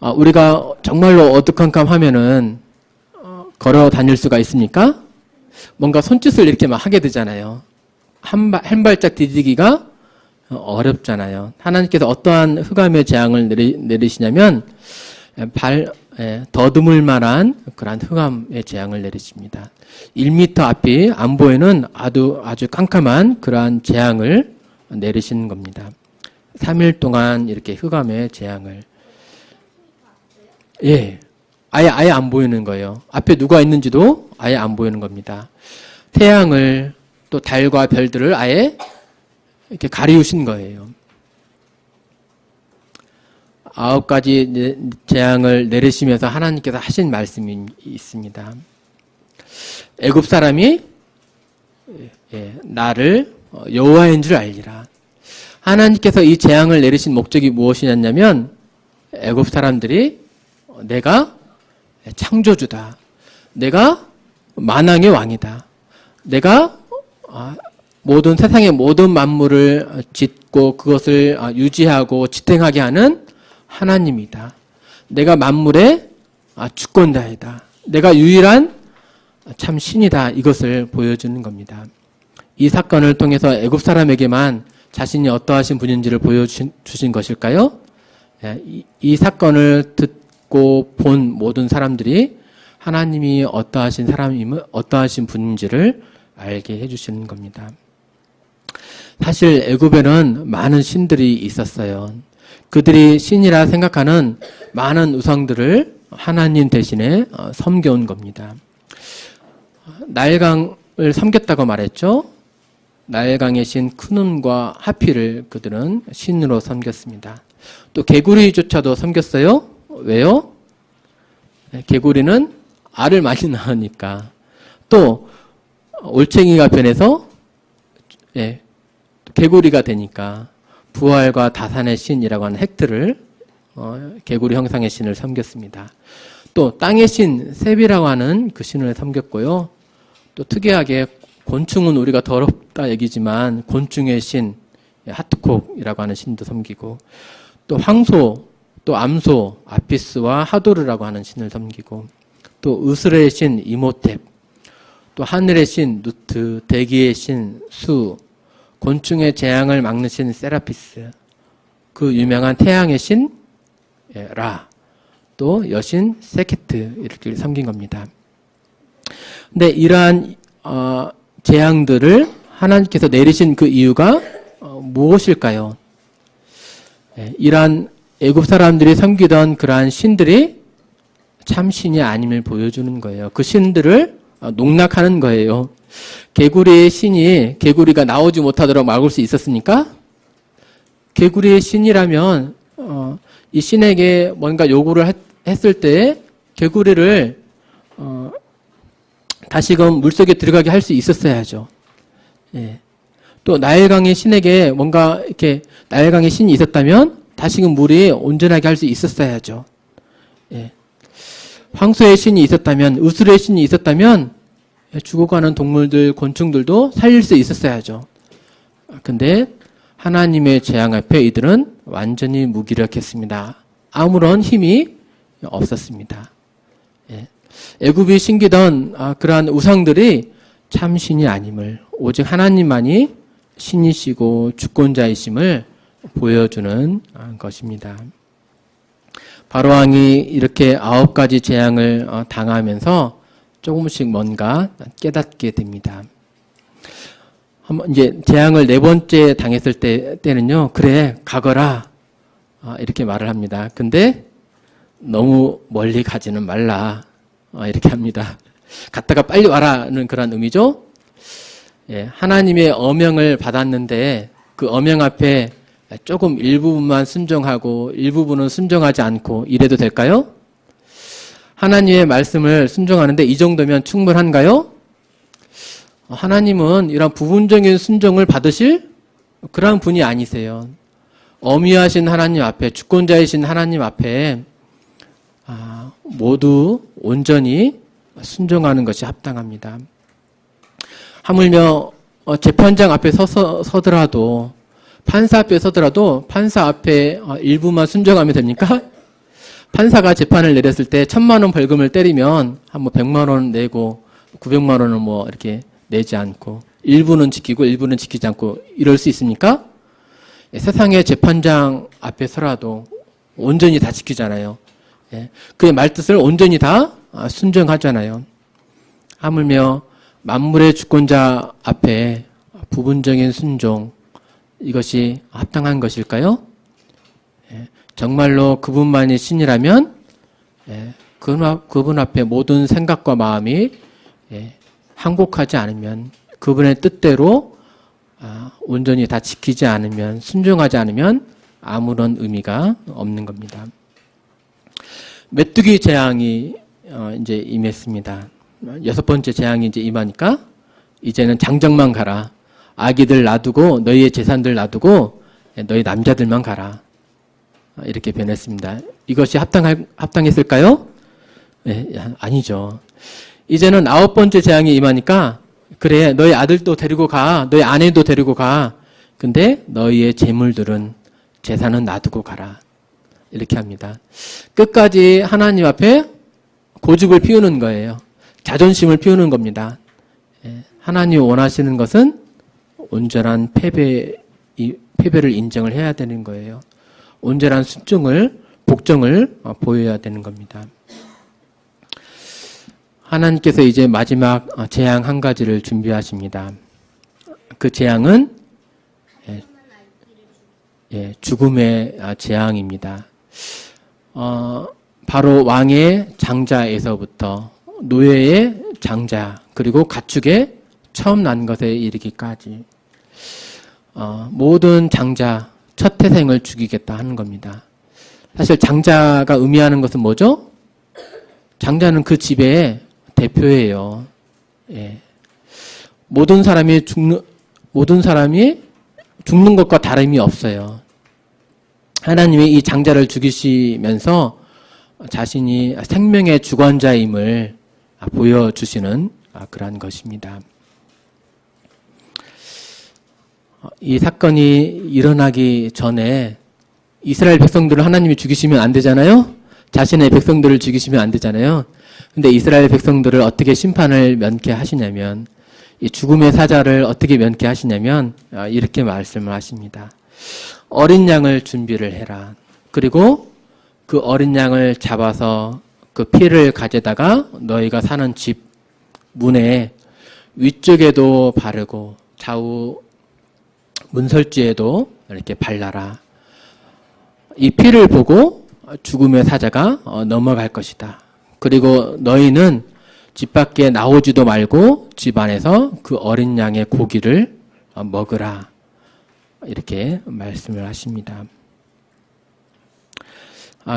우리가 정말로 어두컴컴하면은 걸어 다닐 수가 있습니까? 뭔가 손짓을 이렇게 막 하게 되잖아요. 한 발짝 디디기가 어렵잖아요. 하나님께서 어떠한 흑암의 재앙을 내리시냐면 더듬을 만한 그러한 흑암의 재앙을 내리십니다. 1m 앞이 안 보이는 아주 깜깜한 그러한 재앙을 내리시는 겁니다. 3일 동안 이렇게 흑암의 재앙을. 예. 아예 안 보이는 거예요. 앞에 누가 있는지도 아예 안 보이는 겁니다. 태양을 또 달과 별들을 아예 이렇게 가리우신 거예요. 9가지 재앙을 내리시면서 하나님께서 하신 말씀이 있습니다. 애굽 사람이 나를 여호와인 줄 알리라. 하나님께서 이 재앙을 내리신 목적이 무엇이냐면 애굽 사람들이 내가 창조주다. 내가 만왕의 왕이다. 내가 모든 세상의 모든 만물을 짓고 그것을 유지하고 지탱하게 하는 하나님이다. 내가 만물의 주권자이다. 내가 유일한 참 신이다. 이것을 보여주는 겁니다. 이 사건을 통해서 애굽 사람에게만 자신이 어떠하신 분인지를 보여주신 것일까요? 이 사건을 듣고 본 모든 사람들이 하나님이 어떠하신 사람임을, 어떠하신 분인지를 알게 해주시는 겁니다. 사실 애굽에는 많은 신들이 있었어요. 그들이 신이라 생각하는 많은 우상들을 하나님 대신에 섬겨온 겁니다. 나일강을 섬겼다고 말했죠. 나일강의 신 크눔과 하피를 그들은 신으로 섬겼습니다. 또 개구리조차도 섬겼어요. 왜요? 개구리는 알을 많이 낳으니까. 또 올챙이가 변해서 개구리가 되니까 부활과 다산의 신이라고 하는 헥트를 개구리 형상의 신을 섬겼습니다. 또 땅의 신 셉이라고 하는 그 신을 섬겼고요. 또 특이하게 곤충은 우리가 더럽다 얘기지만 곤충의 신 하트콕이라고 하는 신도 섬기고, 또 황소, 또 암소 아피스와 하도르라고 하는 신을 섬기고, 또 으스레의 신 이모텝, 또 하늘의 신 누트, 대기의 신 수, 곤충의 재앙을 막는 신 세라피스, 그 유명한 태양의 신 라, 또 여신 세케트, 이렇게 섬긴 겁니다. 근데 이러한 재앙들을 하나님께서 내리신 그 이유가 무엇일까요? 이러한 애굽 사람들이 섬기던 그러한 신들이 참 신이 아님을 보여주는 거예요. 그 신들을 농락하는 거예요. 개구리의 신이 개구리가 나오지 못하도록 막을 수 있었습니까? 개구리의 신이라면 이 신에게 뭔가 요구를 했을 때 개구리를 다시금 물속에 들어가게 할 수 있었어야죠. 또 나일강의 신에게 뭔가 이렇게 나일강의 신이 있었다면 다시금 물이 온전하게 할 수 있었어야죠. 황소의 신이 있었다면, 우슬의 신이 있었다면 죽어가는 동물들, 곤충들도 살릴 수 있었어야죠. 근데 하나님의 재앙 앞에 이들은 완전히 무기력했습니다. 아무런 힘이 없었습니다. 애굽이 신기던 그러한 우상들이 참 신이 아님을, 오직 하나님만이 신이시고 주권자이심을 보여주는 것입니다. 바로왕이 이렇게 9가지 재앙을 당하면서 조금씩 뭔가 깨닫게 됩니다. 한번 이제 재앙을 4번째 당했을 때는요, 그래 가거라 이렇게 말을 합니다. 근데 너무 멀리 가지는 말라 이렇게 합니다. 갔다가 빨리 와라는 그런 의미죠. 하나님의 어명을 받았는데 그 어명 앞에 조금 일부분만 순종하고 일부분은 순종하지 않고 이래도 될까요? 하나님의 말씀을 순종하는데 이 정도면 충분한가요? 하나님은 이런 부분적인 순종을 받으실 그런 분이 아니세요. 어미하신 하나님 앞에, 주권자이신 하나님 앞에 모두 온전히 순종하는 것이 합당합니다. 하물며 재판장 앞에 서더라도, 판사 앞에 서더라도 판사 앞에 일부만 순종하면 됩니까? 판사가 재판을 내렸을 때 1,000만 원 벌금을 때리면 한 100만 원 내고 900만 원은 이렇게 내지 않고 일부는 지키고 일부는 지키지 않고 이럴 수 있습니까? 세상의 재판장 앞에 서라도 온전히 다 지키잖아요. 그의 말뜻을 온전히 다 순종하잖아요. 하물며 만물의 주권자 앞에 부분적인 순종, 이것이 합당한 것일까요? 정말로 그분만이 신이라면 그분 앞에 모든 생각과 마음이 항복하지 않으면, 그분의 뜻대로 온전히 다 지키지 않으면, 순종하지 않으면 아무런 의미가 없는 겁니다. 메뚜기 재앙이 이제 임했습니다. 6번째 재앙이 이제 임하니까 이제는 장정만 가라. 아기들 놔두고, 너희의 재산들 놔두고 너희 남자들만 가라. 이렇게 변했습니다. 이것이 합당했을까요? 네, 아니죠. 이제는 9번째 재앙이 임하니까, 그래, 너희 아들도 데리고 가, 너희 아내도 데리고 가. 근데 너희의 재물들은, 재산은 놔두고 가라. 이렇게 합니다. 끝까지 하나님 앞에 고집을 피우는 거예요. 자존심을 피우는 겁니다. 하나님 원하시는 것은 온전한 패배를 인정을 해야 되는 거예요. 온전한 순종을, 복종을 보여야 되는 겁니다. 하나님께서 이제 마지막 재앙 한 가지를 준비하십니다. 그 재앙은 죽음의 재앙입니다. 바로 왕의 장자에서부터 노예의 장자, 그리고 가축의 처음 난 것에 이르기까지 모든 장자, 첫 태생을 죽이겠다 하는 겁니다. 사실 장자가 의미하는 것은 뭐죠? 장자는 그 집의 대표예요. 모든 사람이 죽는 것과 다름이 없어요. 하나님이 이 장자를 죽이시면서 자신이 생명의 주관자임을 보여주시는 그러한 것입니다. 이 사건이 일어나기 전에 이스라엘 백성들을 하나님이 죽이시면 안 되잖아요? 자신의 백성들을 죽이시면 안 되잖아요? 근데 이스라엘 백성들을 어떻게 심판을 면케하시냐면, 이 죽음의 사자를 어떻게 면케하시냐면 이렇게 말씀을 하십니다. 어린 양을 준비를 해라. 그리고 그 어린 양을 잡아서 그 피를 가져다가 너희가 사는 집 문에 위쪽에도 바르고 좌우 문설주에도 이렇게 발라라. 이 피를 보고 죽음의 사자가 넘어갈 것이다. 그리고 너희는 집 밖에 나오지도 말고 집 안에서 그 어린 양의 고기를 먹으라. 이렇게 말씀을 하십니다.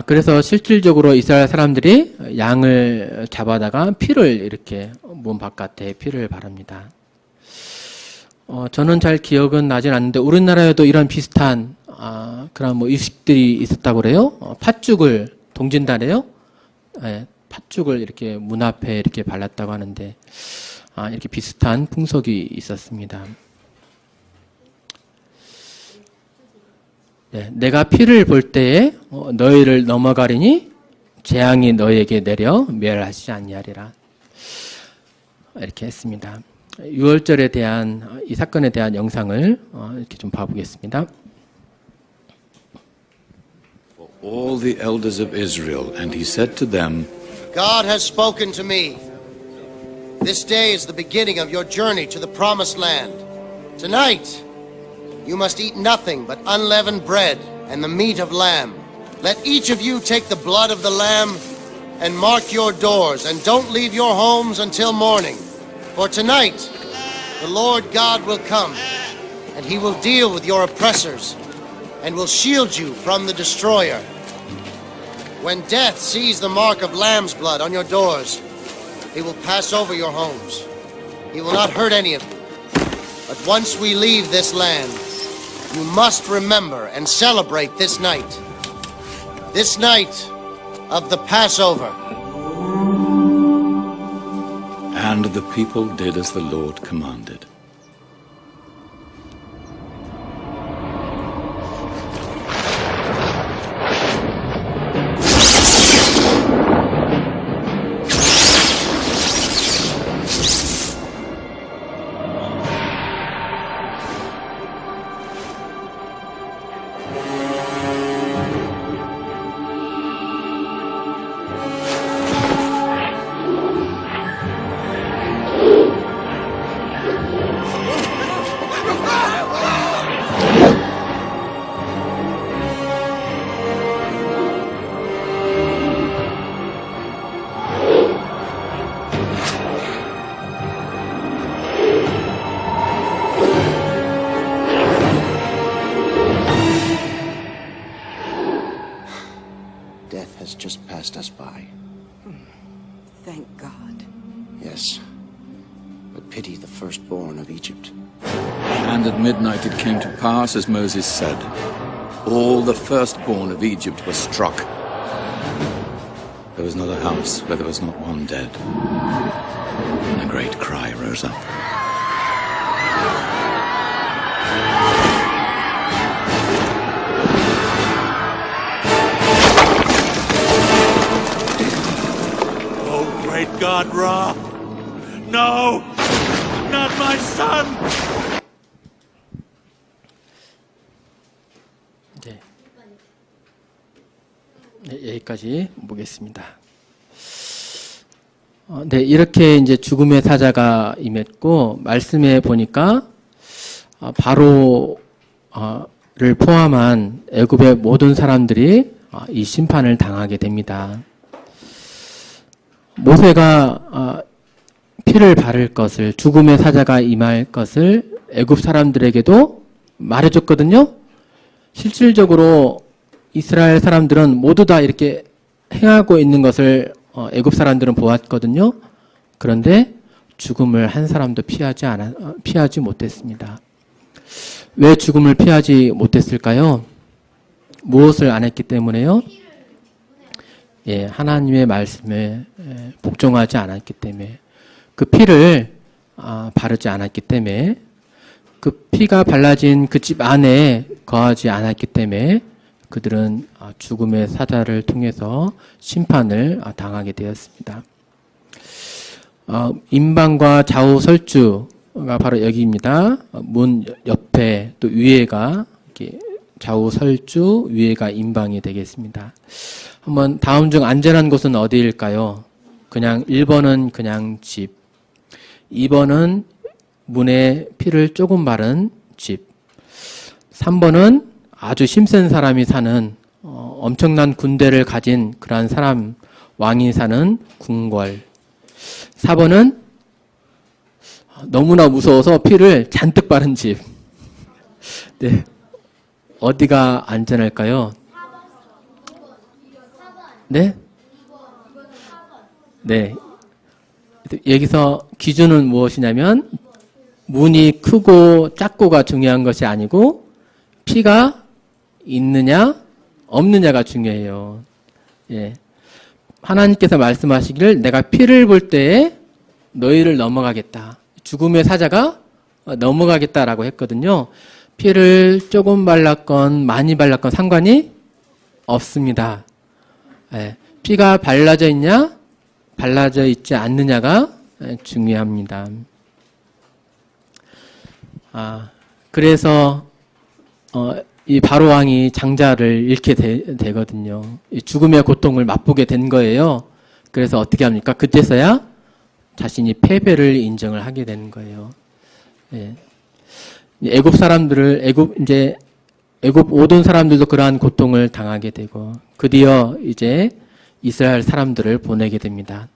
그래서 실질적으로 이스라엘 사람들이 양을 잡아다가 피를 이렇게 몸 바깥에 피를 바릅니다. 저는 잘 기억은 나진 않는데 우리나라에도 이런 비슷한 그런 뭐 의식들이 있었다고 그래요. 팥죽을 동진달에요. 팥죽을 이렇게 문 앞에 이렇게 발랐다고 하는데 이렇게 비슷한 풍속이 있었습니다. 내가 피를 볼 때에 너희를 넘어가리니 재앙이 너희에게 내려 멸하시지 아니하리라. 이렇게 했습니다. 6월절에 대한 이 사건에 대한 영상을 이렇게 좀 봐보겠습니다. For all the elders of Israel, and he said to them, God has spoken to me. This day is the beginning of your journey to the promised land. Tonight, you must eat nothing but unleavened bread and the meat of lamb. Let each of you take the blood of the lamb and mark your doors, and don't leave your homes until morning. For tonight, the Lord God will come, and he will deal with your oppressors, and will shield you from the destroyer. When death sees the mark of lamb's blood on your doors, he will pass over your homes. He will not hurt any of you. But once we leave this land, you must remember and celebrate this night of the Passover. and the people did as the Lord commanded. God. Yes. But pity the firstborn of Egypt. And at midnight it came to pass, as Moses said, all the firstborn of Egypt were struck. There was not a house where there was not one dead. And a great cry rose up. Oh, great God, Ra! No! Not my son! 네. 네, 여기까지 보겠습니다. 네, 이렇게 이제 죽음의 사자가 임했고, 말씀해 보니까, 바로를 포함한 애굽의 모든 사람들이 이 심판을 당하게 됩니다. 모세가 피를 바를 것을, 죽음의 사자가 임할 것을 애굽 사람들에게도 말해줬거든요. 실질적으로 이스라엘 사람들은 모두 다 이렇게 행하고 있는 것을 애굽 사람들은 보았거든요. 그런데 죽음을 한 사람도 피하지 못했습니다. 왜 죽음을 피하지 못했을까요? 무엇을 안 했기 때문에요? 예, 하나님의 말씀에 복종하지 않았기 때문에, 그 피를 바르지 않았기 때문에, 그 피가 발라진 그 집 안에 거하지 않았기 때문에 그들은 죽음의 사자를 통해서 심판을 당하게 되었습니다. 임방과 좌우 설주가 바로 여기입니다. 문 옆에 또 위에가 이렇게 좌우 설주, 위에가 임방이 되겠습니다. 한번 다음 중 안전한 곳은 어디일까요? 그냥 1번은 그냥 집, 2번은 문에 피를 조금 바른 집, 3번은 아주 힘센 사람이 사는 엄청난 군대를 가진 그러한 사람, 왕이 사는 궁궐, 4번은 너무나 무서워서 피를 잔뜩 바른 집. 네, 어디가 안전할까요? 네? 네. 여기서 기준은 무엇이냐면 문이 크고 작고가 중요한 것이 아니고 피가 있느냐 없느냐가 중요해요. 예. 하나님께서 말씀하시기를 내가 피를 볼 때에 너희를 넘어가겠다. 죽음의 사자가 넘어가겠다라고 했거든요. 피를 조금 발랐건 많이 발랐건 상관이 없습니다. 예. 피가 발라져 있냐 발라져 있지 않느냐가 중요합니다. 그래서 이 바로 왕이 장자를 잃게 되거든요. 이 죽음의 고통을 맛보게 된 거예요. 그래서 어떻게 합니까? 그때서야 자신이 패배를 인정을 하게 되는 거예요. 예. 애굽 모든 사람들도 그러한 고통을 당하게 되고 드디어 이제 이스라엘 사람들을 보내게 됩니다.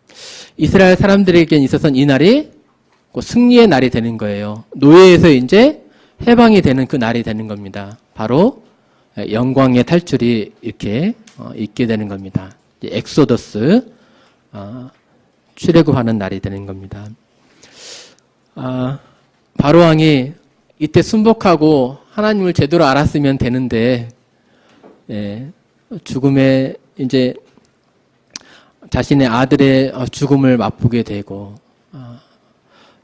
이스라엘 사람들에게 있어서는 이 날이 승리의 날이 되는 거예요. 노예에서 이제 해방이 되는 그 날이 되는 겁니다. 바로 영광의 탈출이 이렇게 있게 되는 겁니다. 엑소더스 출애굽하는 날이 되는 겁니다. 바로 왕이 이때 순복하고 하나님을 제대로 알았으면 되는데 죽음에 이제 자신의 아들의 죽음을 맛보게 되고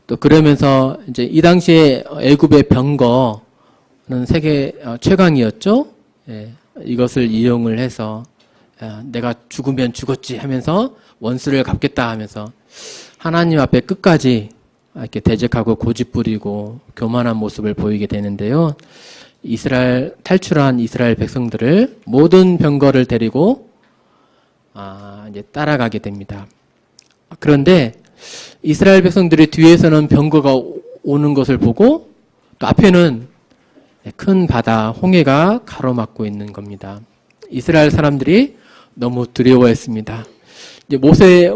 또 그러면서 이제 이 당시에 애굽의 병거는 세계 최강이었죠. 이것을 이용을 해서 내가 죽으면 죽었지 하면서 원수를 갚겠다 하면서 하나님 앞에 끝까지 이렇게 대적하고 고집부리고 교만한 모습을 보이게 되는데요. 탈출한 이스라엘 백성들을 모든 병거를 데리고 이제 따라가게 됩니다. 그런데 이스라엘 백성들이 뒤에서는 병거가 오는 것을 보고 또 앞에는 큰 바다 홍해가 가로막고 있는 겁니다. 이스라엘 사람들이 너무 두려워했습니다. 이제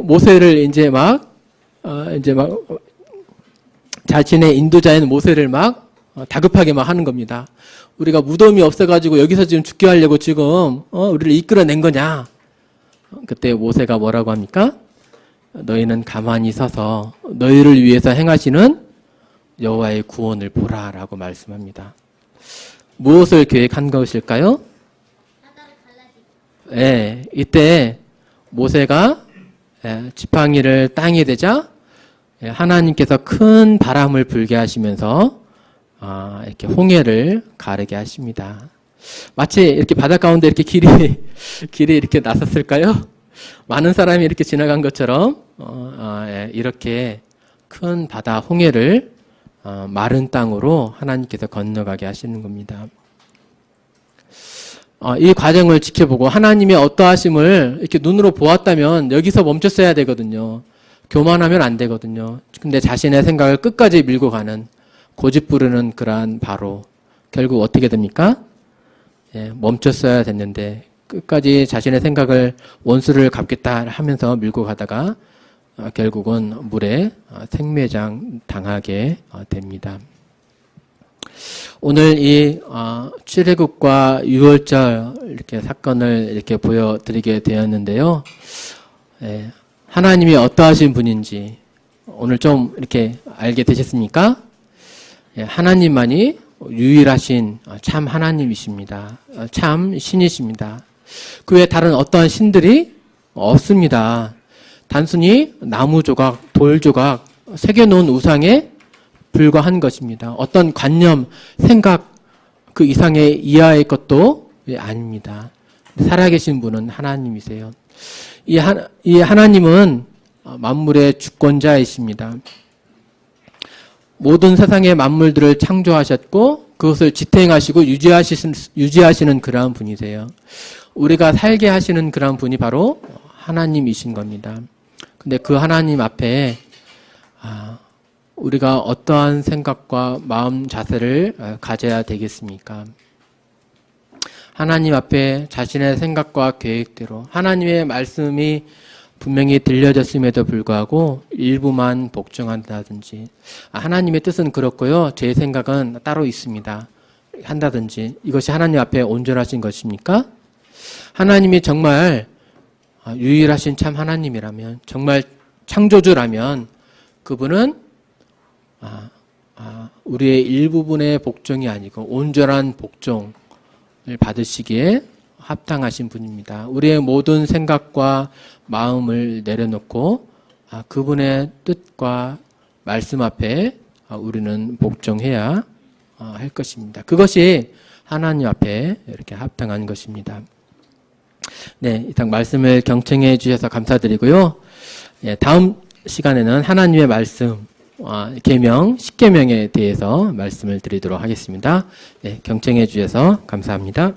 모세를 이제 막 자신의 인도자인 모세를 막 다급하게 막 하는 겁니다. 우리가 무덤이 없어가지고 여기서 지금 죽게 하려고 지금 우리를 이끌어낸 거냐? 그때 모세가 뭐라고 합니까? 너희는 가만히 서서 너희를 위해서 행하시는 여호와의 구원을 보라라고 말씀합니다. 무엇을 계획한 것일까요? 예, 이때 모세가 지팡이를 땅에 대자 하나님께서 큰 바람을 불게 하시면서 이렇게 홍해를 가르게 하십니다. 마치 이렇게 바다 가운데 이렇게 길이 이렇게 나섰을까요? 많은 사람이 이렇게 지나간 것처럼 이렇게 큰 바다 홍해를 마른 땅으로 하나님께서 건너가게 하시는 겁니다. 이 과정을 지켜보고 하나님의 어떠하심을 이렇게 눈으로 보았다면 여기서 멈췄어야 되거든요. 교만하면 안 되거든요. 근데 자신의 생각을 끝까지 밀고 가는 고집부르는 그러한 바로 결국 어떻게 됩니까? 멈췄어야 됐는데 끝까지 자신의 생각을 원수를 갚겠다 하면서 밀고 가다가 결국은 물에 생매장 당하게 됩니다. 오늘 이 출애굽과 유월절 이렇게 사건을 이렇게 보여드리게 되었는데요. 하나님이 어떠하신 분인지 오늘 좀 이렇게 알게 되셨습니까? 하나님만이 유일하신 참 하나님이십니다. 참 신이십니다. 그 외에 다른 어떠한 신들이 없습니다. 단순히 나무 조각, 돌 조각, 새겨놓은 우상에 불과한 것입니다. 어떤 관념, 생각 그 이상의 이하의 것도 아닙니다. 살아계신 분은 하나님이세요. 이 하나님은 만물의 주권자이십니다. 모든 세상의 만물들을 창조하셨고 그것을 지탱하시고 유지하시는 그러한 분이세요. 우리가 살게 하시는 그러한 분이 바로 하나님이신 겁니다. 근데 그 하나님 앞에 우리가 어떠한 생각과 마음 자세를 가져야 되겠습니까? 하나님 앞에 자신의 생각과 계획대로 하나님의 말씀이 분명히 들려졌음에도 불구하고 일부만 복종한다든지 하나님의 뜻은 그렇고요. 제 생각은 따로 있습니다. 한다든지 이것이 하나님 앞에 온전하신 것입니까? 하나님이 정말 유일하신 참 하나님이라면 정말 창조주라면 그분은 우리의 일부분의 복종이 아니고 온전한 복종을 받으시기에 합당하신 분입니다. 우리의 모든 생각과 마음을 내려놓고 그분의 뜻과 말씀 앞에 우리는 복종해야 할 것입니다. 그것이 하나님 앞에 이렇게 합당한 것입니다. 네, 이상 말씀을 경청해 주셔서 감사드리고요. 다음 시간에는 하나님의 말씀 계명, 10계명에 대해서 말씀을 드리도록 하겠습니다. 네, 경청해 주셔서 감사합니다.